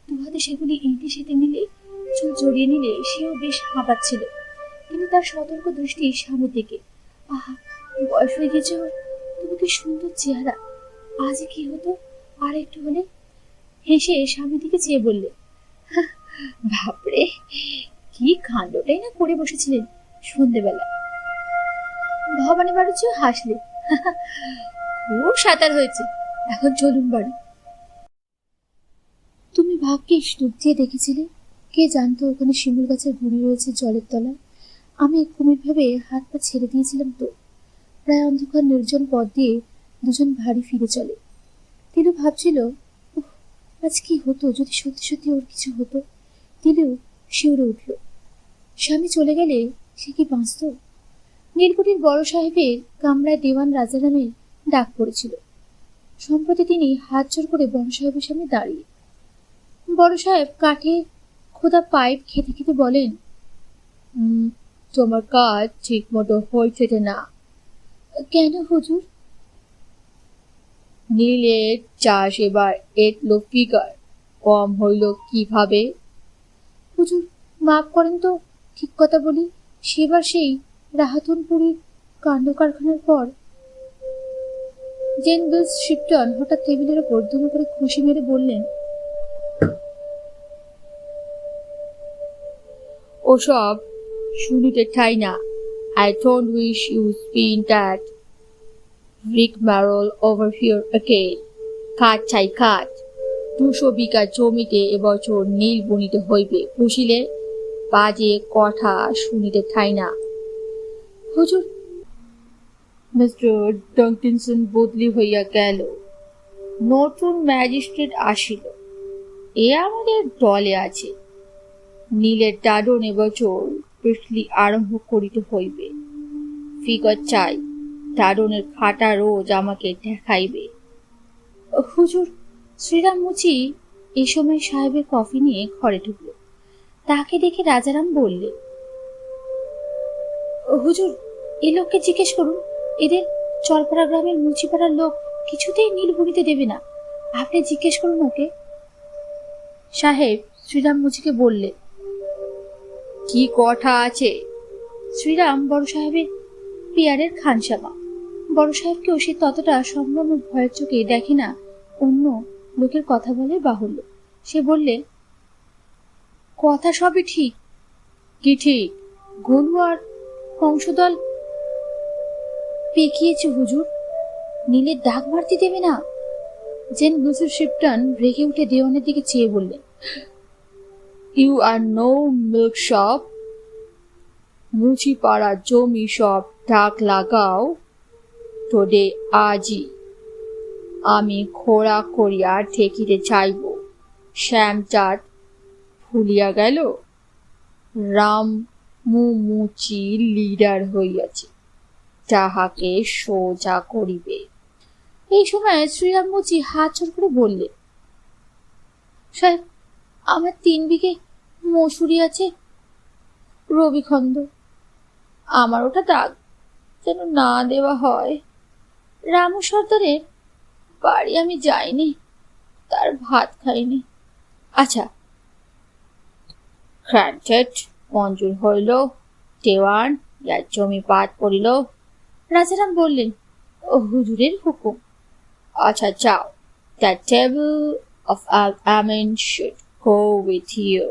দু হাতে সেগুলি এঁটে সেটে নিলে, চুল জড়িয়ে নিলে সেও বেশ হাঁপাচ্ছিল, কিন্তু তার সতর্ক দৃষ্টি স্বামীর দিকে। আহা, বয়স হয়ে গেছে, তবু কি সুন্দর চেহারা, আজ কি হতো আর একটু হলে। হেসে স্বামীর দিকে চেয়ে বললে, বাপরে, কি কাণ্ডটাই না করে বসেছিলেন সন্ধেবেলা। ভবানী বাড়ুচিও হাসলে, খুব সাঁতার হয়েছে, এখন চলুন বাড়ি। তুমি ভাগ্যিস ডুব দিয়ে দেখেছিলে, কে জানতো ওখানে শিমুল গাছের গুঁড়ি রয়েছে জলের তলায়। আমি কুমির ভেবে হাত পা ছেড়ে দিয়েছিলাম তো। প্রায় অন্ধকার নির্জন পথ দিয়ে দুজন ভারী ফিরে চলে। তিলু ভাবছিল, আজ কি হতো যদি সত্যি সত্যি ওর কিছু হতো। তিলু শিউরে উঠল। স্বামী চলে গেলে সে কি বাঁচত? নীলকুঠির বড় সাহেবের কামরায় দেওয়ান রাজা নামে ডাক পড়েছিল। সম্প্রতি তিনি হাত জোর করে বড় সাহেবের সামনে দাঁড়িয়ে। বড় সাহেব কাঠে খোদা পাইপ খেতে খেতে বলেন, তোমার কাজ ঠিক মতো হয়েছে না। কেন হুজুর? নীলের চাষ এবার এটলো ফিগার কম হইল কিভাবে? হুজুর মাফ করেন তো, ঠিক কথা বলি, সেবার সেই রাহাতুনপুরীর কাণ্ড কারখানার পর। জেন বিলস শিপটন হঠাৎ টেবিলের ওপর দুমো করে খুশি মেরে বললেন, ওসব শুনিতে ঠাই না। I don't wish you spend that rigmarole over here again. কাঠ চাই কাঠ। 200 বিঘা জমিতে এবছর নীল বুনিতে হইবে, বুঝিলে? বাজে কথা শুনিতে ঠাই না। হুজুর, মিস্টার ডঙ্কিনসন বদলি হইয়া গেল, নতুন ম্যাজিস্ট্রেট আসিল, এ আমাদের দলে আছে। নীলের দাদন এবছর পিছলি আরম্ভ করিতে হইবে। ফিগর চাই, দাদনের খাতা রোজ আমাকে দেখাইবে। হুজুর, শ্রীরাম মুচি এই সময় সাহেবের কফি নিয়ে ঘরে ঢুকল। তাকে দেখে রাজারাম বললে, হুজুর, এই লোককে জিজ্ঞেস করুন, এদের চরপাড়া গ্রামের মুচিপাড়ার লোক কিছুতেই নীল বুড়িতে দেবে না। আপনি জিজ্ঞেস করুন ওকে। সাহেব শ্রীরাম মুচিকে বললে, কি কথা আছে? শ্রীরাম বড় সাহেবের পিয়ারের খানসামা। বড় সাহেবকেও সে ততটা সম্পূর্ণ ভয়ের চোখে দেখে না, অন্য লোকের কথা বলে বাহুল্য। সে বললে, কথা সবই ঠিক। কি ঠিক? গলু আর বংশদল পেকিয়েছে হুজুর, নীলের ডাক মারতে দেবে না। জেন মিসেস শিপটন রেগে উঠে দেওয়ানের দিকে চেয়ে বললেন, you are no milk shop. Muchipara জমি সব ডাক লাগাও তোদে আজই। আমি খোড়া করিয়া ঠেকিতে চাইব। শ্যামচাঁদ ভুলিয়া গেল, রাম মুচি লিডার হইয়াছে, তাহাকে সোজা করিবে। এই সময় শ্রীরাম মুচি হাত জোড় করে বললে, সাহেব, আমার 3 বিঘে মসুরি আছে, রবিখন্দ, আমার ওটা দাগ যেন না দেওয়া হয়। রামু সর্দারের বাড়ি আমি যাইনি, তার ভাত খাইনি। আচ্ছা, গ্রান্টেড, মঞ্জুর হইল। দেওয়ান ইয়ার জমি পাঠ করিল। রাজারাম বললেন, ও হুজুরের হুকুম। আচ্ছা যাও, দ্য টেবল অফ আল আমিন should go with you.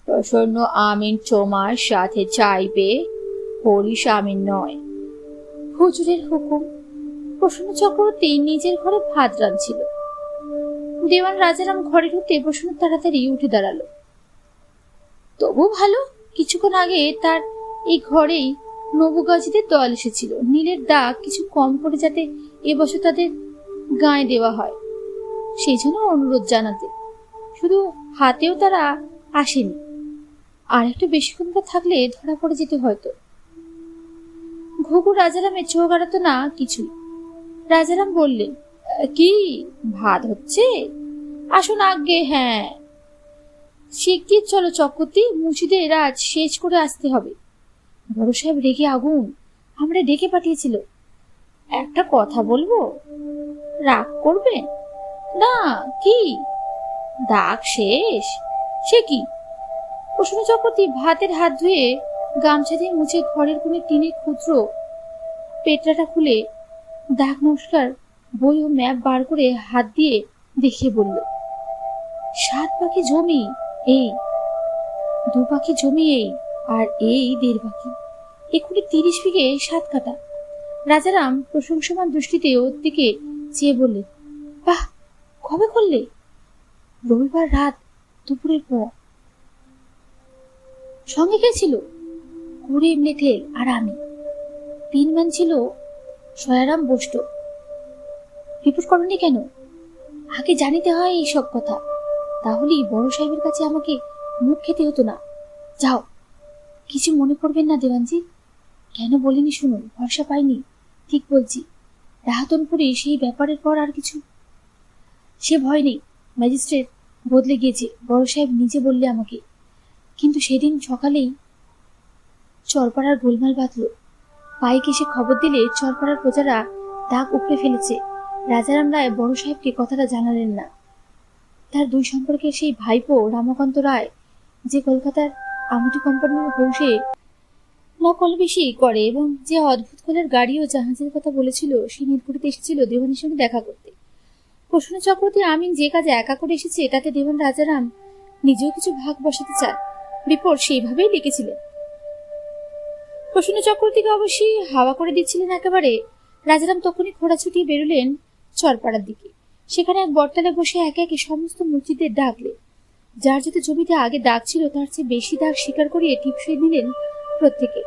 Prasanna আমিন তোমার সাথে চাইবে, হরিশ আমিন নয়। হুজুরের হুকুম। প্রসন্ন চক্রবর্তী নিজের ঘরে ভাত রাঁধছিল। দেওয়ান রাজারাম ঘরে ঢুকতে প্রসন্ন তাড়াতাড়ি উঠে দাঁড়ালো। তবু ভালো, কিছুক্ষণ আগে তার এই ঘরেই নবুগাজীদের দল এসেছিল। নীলের দাগ কিছু কম করে যাতে এবছর তাদের গায়ে দেওয়া হয়, সেই জন্য অনুরোধ জানাতে। শুধু হাতেও তারা আসেনি, আর একটু বেশিক্ষণ থাকলে ধরা পড়ে যেতে হয়তো। ঘুঘু রাজারামের চোখ আড়াতো না কিছুই। রাজারাম বললেন, কি ভাত হচ্ছে? আসুন আজ্ঞে। হ্যাঁ, শিগগির চলো চক্রবর্তী, মুচিদের আজ সেচ করে আসতে হবে। বড় সাহেব রেগে আগুন, আমরা ডেকে পাঠিয়েছিল। একটা কথা বলবো, রাগ করবে না? কি দাগ শেষ? সে কি? প্রসন্ন চক্রবর্তী ভাতের হাত ধুয়ে গামছা দিয়ে মুছে ঘরের কোণে টিনের ক্ষুদ্র পেটরাটা খুলে দাগ নমস্কার বই ও ম্যাপ বার করে হাত দিয়ে দেখিয়ে বলল, 7 পাখি জমি এই, 2 পাখি জমি এই, আর এই 1.5 পাখি, একুড়ে 30 বিঘে 7 কাটা। রাজারাম প্রশংসমান দৃষ্টিতে ওর দিকে চেয়ে বললে, বাহ, কবে করলে? রবিবার রাত দুপুরের পর। সঙ্গে কে ছিল? করিম লেঠেল আর আমি। 3 ম্যান ছিল সয়ারাম বসত। রিপোর্ট করনি কেন? আগে জানিতে হয় এইসব কথা, তাহলেই বড় সাহেবের কাছে আমাকে মুখ খেতে হতো না। যাও, কিছু মনে করবেন না দেওয়ানজি। কেন বলিনি শুনুন, ভরসা পাইনি। ঠিক বলছি, রাহাতনপুরে সেই ব্যাপারের পর আর কিছু। সে ভয় নেই, ম্যাজিস্ট্রেট বদলে গিয়েছে, বড় সাহেব নিজে বললে আমাকে। কিন্তু সেদিন সকালেই চরপাড়ার গোলমাল বাঁধল। পাইক এসে খবর দিলে চরপাড়ার প্রজারা দাগ উপড়ে ফেলেছে। রাজারাম রায় বড় সাহেবকে কথাটা জানালেন না। তার 2 সম্পর্কের সেই ভাইপো রামকান্ত রায়, যে কলকাতার আমুটি কোম্পানির হৌসে নকল বেশি করে এবং যে অদ্ভুত কলের গাড়ি ও জাহাজের কথা বলেছিল, সে নীলকুঠিতে এসেছিল দেওয়ানের সঙ্গে দেখা করতে। প্রসন্ন চক্রবর্তী আমিন যে কাজে একা করে এসেছে, তাতে দেওয়ান রাজারাম নিজেও কিছু ভাগ বসাতে চান। রিপোর্ট সেইভাবেই লিখেছিলেন। প্রসন্ন চক্রবর্তীকে অবশ্যই হাওয়া করে দিচ্ছিলেন একেবারে। রাজারাম তখনই ঘোড়া ছুটিয়ে বেরোলেন চরপাড়ার দিকে। সেখানে এক বটতলায় বসে একে একে সমস্ত মুচিদের ডাকলে। যার যাতে জমিতে আগে দাগ ছিল তার চেয়ে বেশি দাগ স্বীকার করিয়ে টিপসই দিলেন প্রত্যেকে।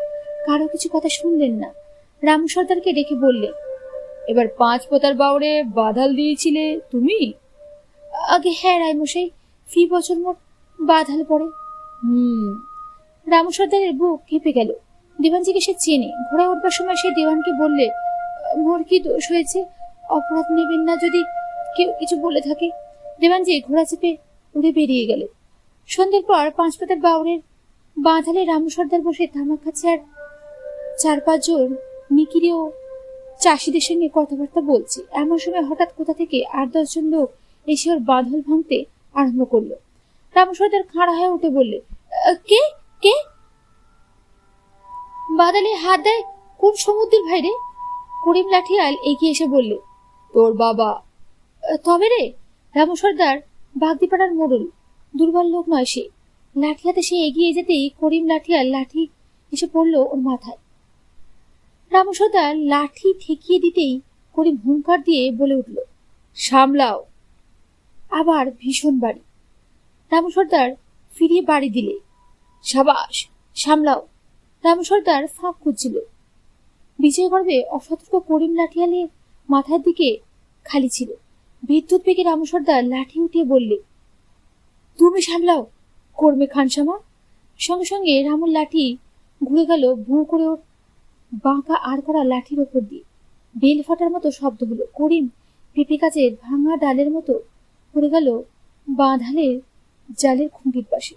কারো কিছু কথা শুনলেন না। রামু সর্দারকে ডেকে বললে, এবার 5 পোতার বাউরে বাধাল দিয়েছিলে তুমি? আগে হ্যাঁ রায়মশাই, ফি বছর মোট বাধাল পড়ে। রামু সর্দারের বুক কেঁপে গেল। দেওয়ানজিকে সে চেনে। ঘোড়ায় উঠবার সময় সে দেওয়ানকে বললে, মোর কি দোষ হয়েছে? অপরাধ নেবেন না যদি কেউ কিছু বলে থাকে। দেওয়ানজি ঘোড়া চেপে উড়ে বেরিয়ে গেল। সন্ধ্যের পর 5 পাতার বাউরের বাঁধালে রামু সর্দার বসে তামাক খাচ্ছে আর 4-5 জন নিকিরে ও চাষিদের সঙ্গে কথাবার্তা বলছে। এমন সময় হঠাৎ কোথা থেকে 8-10 জন লোক এসে ওর বাঁধল ভাঙতে আরম্ভ করলো। রামু সর্দার খাড়া হয়ে উঠে বললে, কে কে? বাদালে হাত দেয় কোন সমুদ্রের ভাইরে? করিম লাঠিয়াল এগিয়ে এসে বললে, তোর বাবা। তবে রে? রামু সর্দার বাগদিপাড়ার মোড়ল, দুর্বল লোক নয় সে। লাঠি হাতে সে এগিয়ে যেতেই করিম লাঠিয়াল লাঠি এসে পড়ল ওর মাথায়। রামু সর্দার লাঠি ঠেকিয়ে দিতেই করিম হুঙ্কার দিয়ে বলে উঠল, সামলাও। আবার ভীষণ বাড়ি। রামু সর্দার ফিরিয়ে বাড়ি দিলে, সাবাস, সামলাও। রামু সর্দার ফাঁক খুঁজছিল। বিজয় গর্বে অসতর্ক করিম লাঠিয়ালের মাথার দিকে খালি ছিল। বিদ্যুৎ বেগে রামু সর্দার লাঠি উঠিয়ে বললে, তুমি সামলাও কর্মে খানসামা। সঙ্গে সঙ্গে রামুর লাঠি ঘুরে গেল ভুঁ করে ওর বাঁকা আর করা লাঠির ওপর দিয়ে। বেল ফাটার মতো শব্দ হলো। করিম পেঁপে গাছের ভাঙা ডালের মতো পড়ে গেল বাঁধালের জালের খুঁটির পাশে।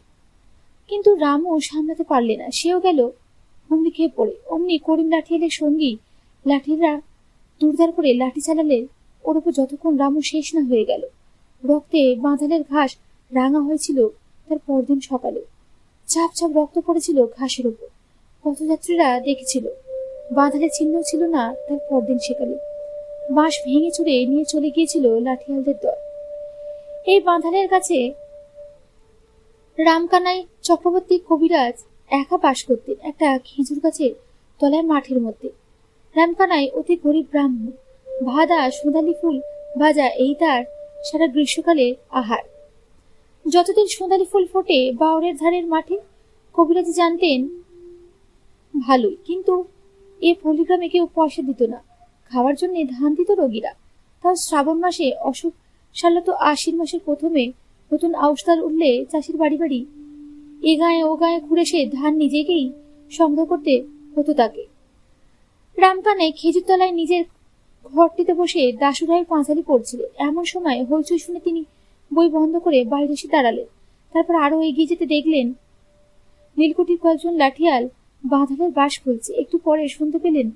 কিন্তু রামু সামলাতে পারলে না। সেও গেল হুমড়ি খেয়ে পড়ে। অমনি করিম লাঠিয়ালের সঙ্গী লাঠিরা দুর্দার করে লাঠি চালালে ওর উপর, যতক্ষণ রামু শেষ না হয়ে গেল। রক্তে বাঁধালের ঘাস রাঙা হয়েছিল। তার পরদিন সকালে চাপ চাপ রক্ত পড়েছিল ঘাসের উপর। পথযাত্রীরা দেখেছিল। বাঁধালের চিহ্ন ছিল না তার পরদিন সেকালে। বাঁশ ভেঙে চুরে নিয়ে চলে গিয়েছিল লাঠিয়ালদের দল। এই বাঁধালের কাছে রামকানাই চক্রবর্তী কবিরাজ একা বাস করতেন একটা খেজুর গাছের তলায় মাঠের মধ্যে। রামকানাই অতি গরিব ব্রাহ্মণ। ভাদা সোঁদালি ফুল ভাজা এই তার সারা গ্রীষ্মকালের আহার। যতদিন সোঁদালি ফুল ফোটে বাউরের ধারের মাঠে, কবিরাজি জানতেন ভালোই, কিন্তু এ পল্লীগ্রামে কেউ পয়সা দিত না। খাওয়ার জন্য ধান দিত রোগীরা। তাও শ্রাবণ মাসে অসুখ সারল তো আশ্বিন মাসের প্রথমে নতুন আউশতাল উঠলে চাষির বাড়ি বাড়ি এ গায়ে ও গায়ে ঘুরে সে ধান নিজেকেই সংগ্রহ করতে হতো তাকে। রামকানাই খেজুর তলায় নিজের ঘরটিতে বসে দাসুরায়ের পাঁচালি পড়ছিল। এমন সময় হইচই শুনে তিনি বই বন্ধ করে বাইরে এসে দাঁড়ালেন। তারপর আরো এগিয়ে যেতে দেখলেন নীলকুঠির কয়েকজন লাঠিয়াল বাঁধালের বাঁশ খুলছে। একটু পরে শুনতে পেলেন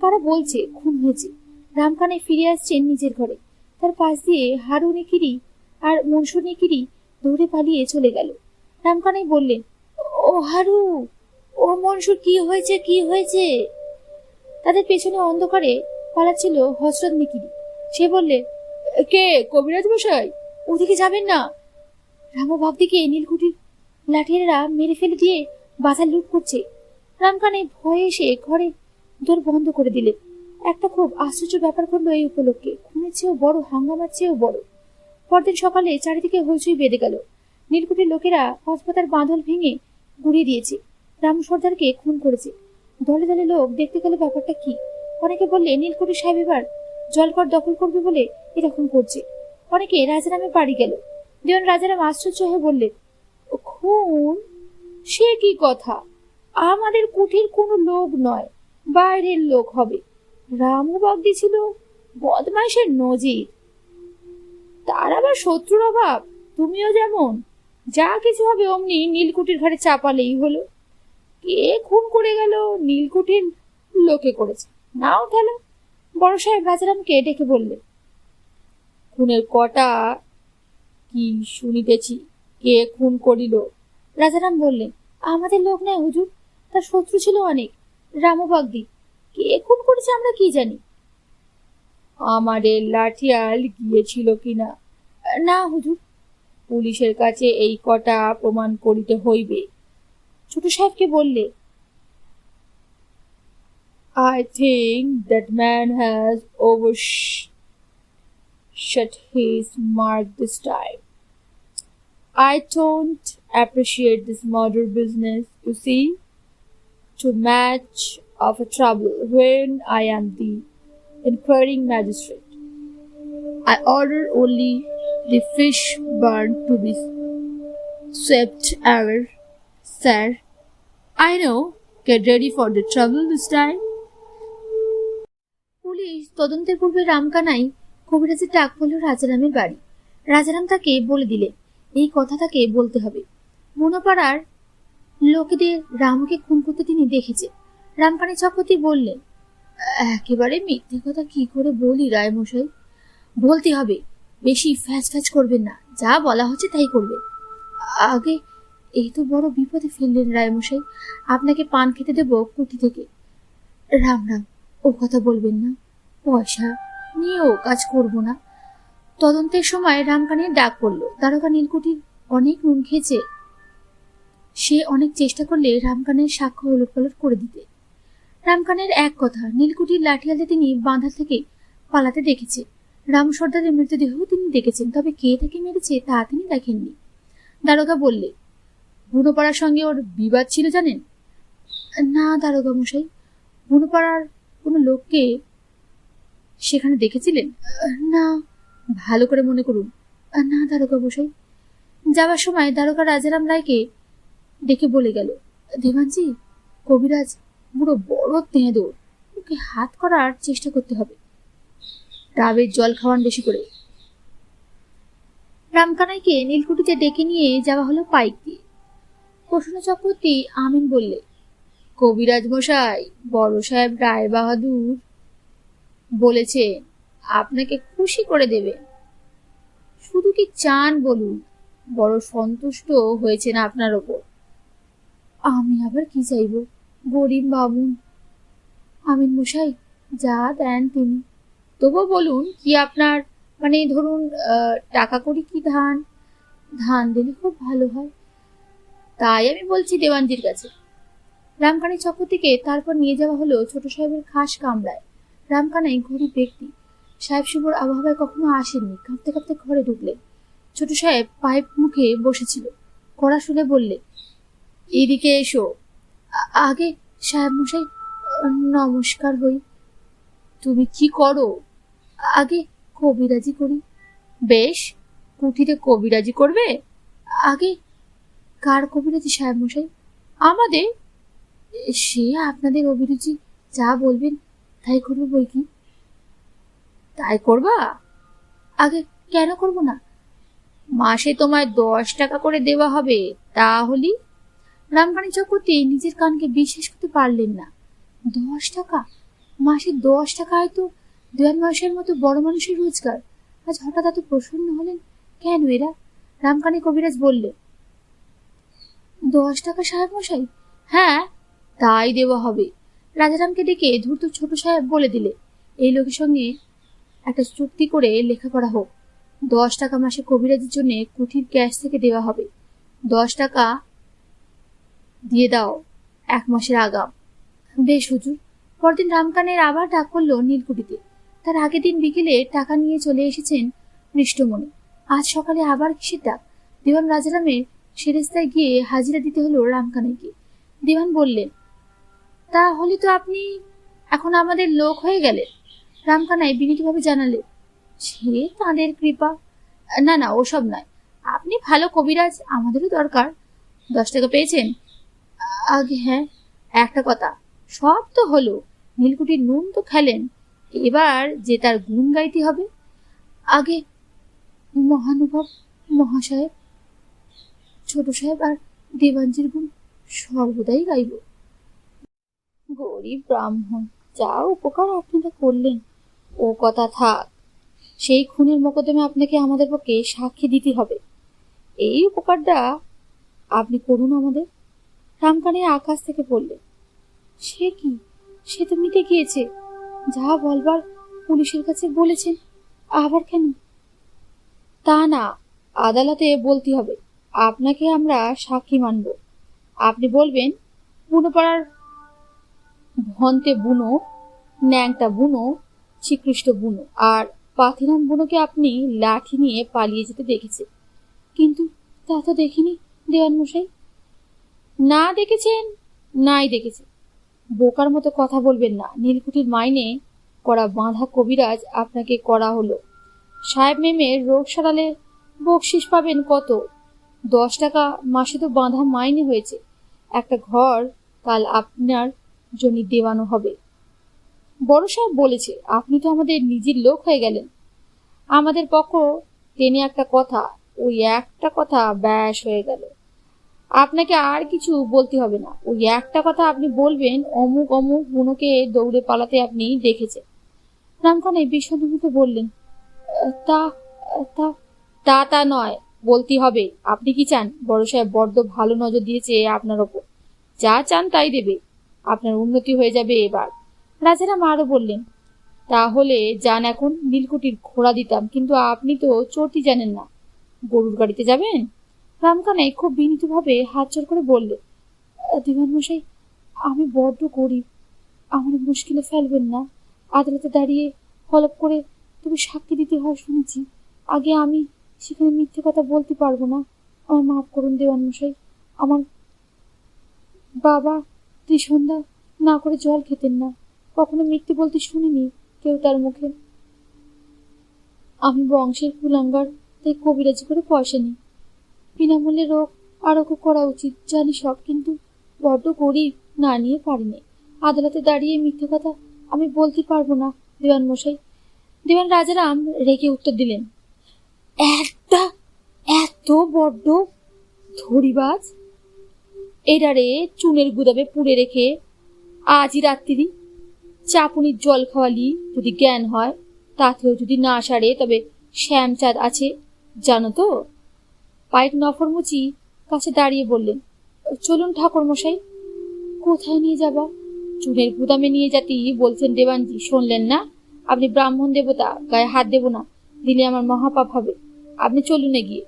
তারা বলছে খুন হয়েছে। রামকানাই ফিরে আসছেন নিজের ঘরে। তার পাশ দিয়ে হারু নিকিরি আর মনসুর নিকিরি দৌড়ে পালিয়ে চলে গেল। রামকানাই বললেন, ও হারু, ও মনসুর, কি হয়েছে কি হয়েছে? তাদের পেছনে অন্ধকারে পালাচ্ছিল হযরত নিকিরি। সে বললে, কে কবিরাজ মশাই? ওদিকে যাবেন না। রামু বাগদিকে নীলকুঠির লাঠিয়ালেরা মেরে ফেলে দিয়ে বাধা লুট করছে। রামকানাই ভয়ে এসে ঘরে দোর বন্ধ করে দিলেন। একটা খুব আশ্চর্য ব্যাপার ঘটল এই উপলক্ষে। খুনের চেয়েও বড়, হাঙ্গামার চেয়েও বড়। পরদিন সকালে চারিদিকে হইচই বেঁধে গেল। নীলকুঠির লোকেরা হসপাতাল বাঁধল ভেঙে গুড়িয়ে দিয়েছে। রামু সর্দারকে খুন করেছে। দলে দলে লোক দেখতে গেল ব্যাপারটা কি। অনেকে বললে নীলকুঠি সাহেব এবার জলকর দখল করবে বলে এরকম করছে। অনেকে রাজারামে বাড়ি গেল। দেওয়ান রাজারাম আশ্চর্য হয়ে বললে, খুন? সে কি কথা? আমাদের কুঠির কোনো লোক নয়, বাইরের লোক হবে। রামু বাগদি ছিল বদমাইশের নজির। তার আবার শত্রুর অভাব। তুমিও যেমন, যা কিছু হবে অমনি নীলকুঠির ঘাড়ে চাপালেই হলো। কে খুন করে গেল? নীলকুঠির লোকে করেছে, নাও ঠেলো। বড় সাহেব রাজারামকে ডেকে বললে, খুনের কটা কি শুনিতেছি, কে খুন করিল? রাজারাম বললেন, আমাদের লোক নয় হুজুর, তার শত্রু ছিল অনেক, রামু বাগদি। কে খুন করেছে আমরা কি জানি। আমাদের লাঠিয়াল গিয়েছিল কিনা? না হুজুর। পুলিশের কাছে এই কটা প্রমাণ করিতে হইবে। ছোট সাহেবকে বললে, I think that man has overshot his mark this time. I don't appreciate this murder business, you see, to match of a trouble when I am the inquiring magistrate. I order only the fish burnt to be swept away, sir. I know. Get ready for the trouble this time. Police তদন্তের পূর্বে রামকানাই কবিরাজের ডাক পড়ল রাজারামের বাড়ি। রাজারাম তাকে বলে দিলেন এই কথা তাকে বলতে হবে। মনোপাড়ার লোকেদের রামকে খুন করতে তিনি দেখেছে। রামকানাই চক্রবর্তী বললেন, একেবারে মিথ্যে কথা কি করে বলি রায়মশাই? বলতে হবে, বেশি ফ্যাচ ফ্যাচ করবেন না, যা বলা হচ্ছে তাই করবেন। আগে এই তো বড় বিপদে ফেললেন রায়মশাই, আপনাকে পান খেতে দেব কুটি থেকে। রাম রাম, ও কথা বলবেন না, পয়সা নিয়ে ও কাজ করব না। তদন্তের সময় রামকানের ডাক পড়ল। দারোগা নীলকুঠির অনেক নুন খেয়েছে, সে অনেক চেষ্টা করলে রামকানের সাক্ষ্য ওলটপালট করে দিতে। রামকানের এক কথা, নীলকুঠির লাঠিয়ালে তিনি বাঁধা থেকে পালাতে দেখেছে। রাম সর্দারের মৃতদেহ তিনি দেখেছেন, তবে কে তাকে মেরেছে তা তিনি দেখেননি। দারোগা বললে, বুনোপাড়ার সঙ্গে ওর বিবাদ ছিল জানেন? না দারোগা মশাই, বুনোপাড়ার কোনো লোককে সেখানে দেখেছিলেন? না। ভালো করে মনে করুন। না দারোগা মশাই। যাওয়ার সময় দারোগা রাজারাম রায়কে ডেকে বলে গেল, দেবানজি, কবিরাজ বুড়ো বড় তেঁদোর, ওকে হাত করার চেষ্টা করতে হবে। ডাবের জল খাওয়ান বেশি করে। রামকানাইকে নীলকুঠিতে ডেকে নিয়ে যাওয়া হলো পাইক দিয়ে। প্রসন্ন চক্রবর্তী আমিন বললে, কবিরাজ মশাই, বড় সাহেব রায় বাহাদুর বলেছে আপনাকে খুশি করে দেবে। শুধু কি চান বলুন, বড় সন্তুষ্ট হয়েছেন আপনার ওপর। আমি আবার কি চাইব, গরিব বামুন। আমিন মশাই, যা দেন তিনি। তবু বলুন কি আপনার, মানে ধরুন টাকা করি কি ধান? ধান দিলে খুব ভালো হয়, তাই আমি বলছি দেওয়ানজির কাছে। রামকানাই চক্রবর্তীকে তারপর নিয়ে যাওয়া হলো ছোট সাহেবের খাস কামরায়। রামকানাই গরিব ব্যক্তি, সাহেব শুভর আবহাওয়ায় কখনো আসেননি। কাঁপতে কাঁপতে ঘরে ঢুকলেন। ছোট সাহেব পাইপ মুখে বসেছিল। কড়া শুনে বললে, এদিকে এসো। আগে সাহেব মশাই নমস্কার হই। তুমি কি করো? আগে কবিরাজি করি। বেশ, কুঠিতে কবিরাজি করবে? আগে কার কবিরাজি সাহেব মশাই? আমাদের। সে আপনাদের অভিরুচি, যা বলবেন তাই করবো বই কি। তাই করবা? আগে কেন করব না? মাসে তোমায় 10 টাকা করে দেওয়া হবে, তাহলে? রামকানাই চক্রবর্তী নিজের কানকে বিশ্বাস করতে পারলেন না। 10 টাকা? মাসে 10 টাকা হয়তো দেওয়ান মাসের মতো বড় মানুষের রোজগার। আজ হঠাৎ এত প্রসন্ন হলেন কেন এরা? রামকানাই কবিরাজ বললে, 10 টাকা সাহেব মশাই? হ্যাঁ, তাই দেওয়া হবে। রাজারামকে ডেকে ধূর্ত ছোট সাহেব বলে দিলে, এই লোকের সঙ্গে একটা চুক্তি করে লেখাপড়া হোক। 10 টাকা মাসে কবিরাজের জন্য কুঠির ক্যাশ থেকে দেওয়া হবে। 10 টাকা দিয়ে দাও 1 মাসের আগাম। বেশ হুজুর। পরদিন রামকানের আবার ডাক পড়ল নীলকুঠিতে। তার আগের দিন বিকেলে টাকা নিয়ে চলে এসেছেন মৃষ্টমণি। আজ সকালে আবার কিসের ডাক? দেওয়ান রাজারামের সেরেস্তায় গিয়ে হাজিরা দিতে হলো রামকানাইকে। দেওয়ান বললেন, তাহলে তো আপনি এখন আমাদের লোক হয়ে গেলেন। রামকানাই বিনীতভাবে জানালে, সে তাঁদের কৃপা। না না, ওসব নয়, আপনি ভালো কবিরাজ, আমাদেরও দরকার। 10 টাকা পেয়েছেন? আগে হ্যাঁ। একটা কথা, সব তো হলো, নীলকুঠির নুন তো খেলেন, এবার যে তার গুণ গাইতে হবে। আগে মহানুভব মহাশয়েব, ছোট সাহেব আর দেবাঞ্জির গুণ সর্বদাই গাইব। গরিব ব্রাহ্মণ, যা উপকার আপনারা করলেন, ও কথা থাক। সেই খুনের মোকদ্দমে আপনাকে আমাদের পক্ষে সাক্ষী দিতে হবে। এই উপকারটা আপনি করুন আমাদের। রামকানাই আকাশ থেকে পড়লে, সে কি? সে তো মিটে গিয়েছে। যা বলবার পুলিশের কাছে বলেছেন, আবার কেন? তা না, আদালতে বলতে হবে। আপনাকে আমরা সাক্ষী মানব। আপনি বলবেন, বুনোপাড়ার ভন্তে বুনো, ন্যাংটা বুনো, শ্রীকৃষ্ণ বুনো আর পাথিরাম বুনোকে আপনি লাঠি নিয়ে পালিয়ে যেতে দেখেছে, কিন্তু তা তো দেখিনি দেওয়ান মশাই। না দেখেছেন? নাই দেখেছে। বোকার মতো কথা বলবেন না। নীলকুঠির মাইনে করা বাঁধা কবিরাজ আপনাকে করা হলো। সাহেব মেমের রোগ সারালে বকশিস পাবেন কত? 10 টাকা মাসে তো বাঁধা মাইনে হয়েছে। একটা ঘর কাল আপনার জন্য দেওয়ানো হবে। বড় সাহেব বলেছে, আপনি তো আমাদের নিজের লোক হয়ে গেলেন। আমাদের পক্ষ টেনে একটা কথা, ওই একটা কথা ব্যাস হয়ে গেল। আপনাকে আর কিছু বলতে হবে না। ওই একটা কথা আপনি বলবেন, অমুক অমুক বুনোকে দৌড়ে পালাতে আপনি দেখেছেন। রামকানাই বিষণ্ণ বললেন, তা তা তা তা নয়, বলতে হবে। আপনি কি চান? বড় সাহেব বড্ড ভালো নজর দিয়েছে আপনার ওপর। যা চান তাই দেবে। আপনার উন্নতি হয়ে যাবে এবার। রাজারাম আরো বললেন, তাহলে যান এখন। নীলকুঠির ঘোড়া দিতাম, কিন্তু আপনি তো চড়তে জানেন না। গরুর গাড়িতে যাবেন? রামকানাই খুব বিনীতভাবে হাত জোড় করে বললে, দিওয়ান মশাই, আমি বড্ড গরিব, আমার মুশকিলে ফেলবেন না। আদালতে দাঁড়িয়ে হলপ করে তুমি সাক্ষী দিতে হয় শুনেছি। আগে আমি সেখানে মিথ্যে কথা বলতে পারবো না। আমার মাফ করুন দেওয়ান মশাই। আমার বাবা ত্রিসন্ধ্যা না করে জল খেতেন না, কখনো মিথ্যে বলতে শুনিনি কেউ তার মুখে। আমি বংশের কুলাঙ্গার, তাই কবিরাজি করে পয়সা নিই। বিনামূল্যে রোগ আরোগ্য করা উচিত জানি সব, কিন্তু বড্ড গরিব, না নিয়ে পারিনি। আদালতে দাঁড়িয়ে মিথ্যে কথা আমি বলতে পারবো না দেওয়ান মশাই। দেওয়ান রাজারাম রেগে উত্তর দিলেন, একটা এত বড্ড ধরিবাজ! এটারে চুনের গুদামে পুড়ে রেখে আজই রাত্রি চাপুনির জল খাওয়ালি যদি জ্ঞান হয়, তাতেও যদি না সারে, তবে শ্যামচাঁদ আছে জানো তো? পায়ের নফরমুচি কাছে দাঁড়িয়ে বললেন, চলুন ঠাকুর মশাই। কোথায় নিয়ে যাবা? চুনের গুদামে নিয়ে যাতি বলছেন দেবানজি, শুনলেন না? আপনি ব্রাহ্মণ দেবতা, গায়ে হাত দেব না, দিলে আমার মহাপাপ হবে। আপনি চলুন এগিয়ে।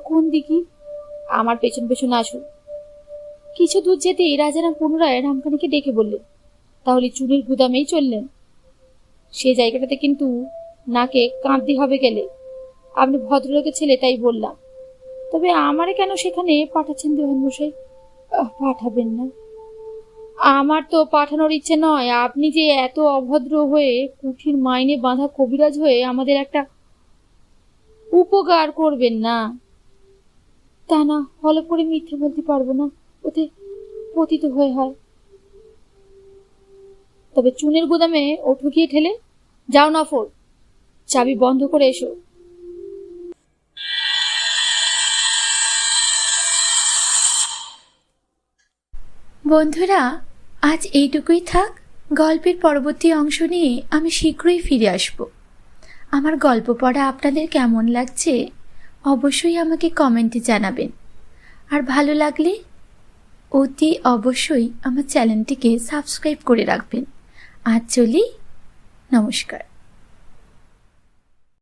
কোন দিকে? আমার পেছন পেছন আসুন। কিছু দূর যেতেই রাজারাম পুনরায় রামকানীকে ডেকে বললেন, তাহলে চুনের গুদামেই চললেন? সে জায়গাটাতে কিন্তু নাকে কাঁদতে হবে গেলে। আপনি ভদ্রলোকের ছেলে তাই বললাম। তবে আমারে কেন সেখানে পাঠাচ্ছেন দেওয়ান মশাই? পাঠাবেন না? আমার তো পাঠানোর ইচ্ছে নয়। আপনি যে এত অভদ্র হয়ে কুঠির মাইনে বাঁধা কবিরাজ হয়ে আমাদের একটা উপকার করবেন না। তা না হলে করে মিথ্যে বলতে পারবো না, ওতে পতিত হয়ে হয়। তবে চুনের গুদামে ও ঠুকিয়ে ঠেলে যাও নফর, চাবি বন্ধ করে এসো। বন্ধুরা, আজ এইটুকুই থাক। গল্পের পরবর্তী অংশ নিয়ে আমি শীঘ্রই ফিরে আসব। আমার গল্প পড়া আপনাদের কেমন লাগছে অবশ্যই আমাকে কমেন্টে জানাবেন। আর ভালো লাগলে অতি অবশ্যই আমার চ্যানেলটিকে সাবস্ক্রাইব করে রাখবেন। আজ চলি, নমস্কার।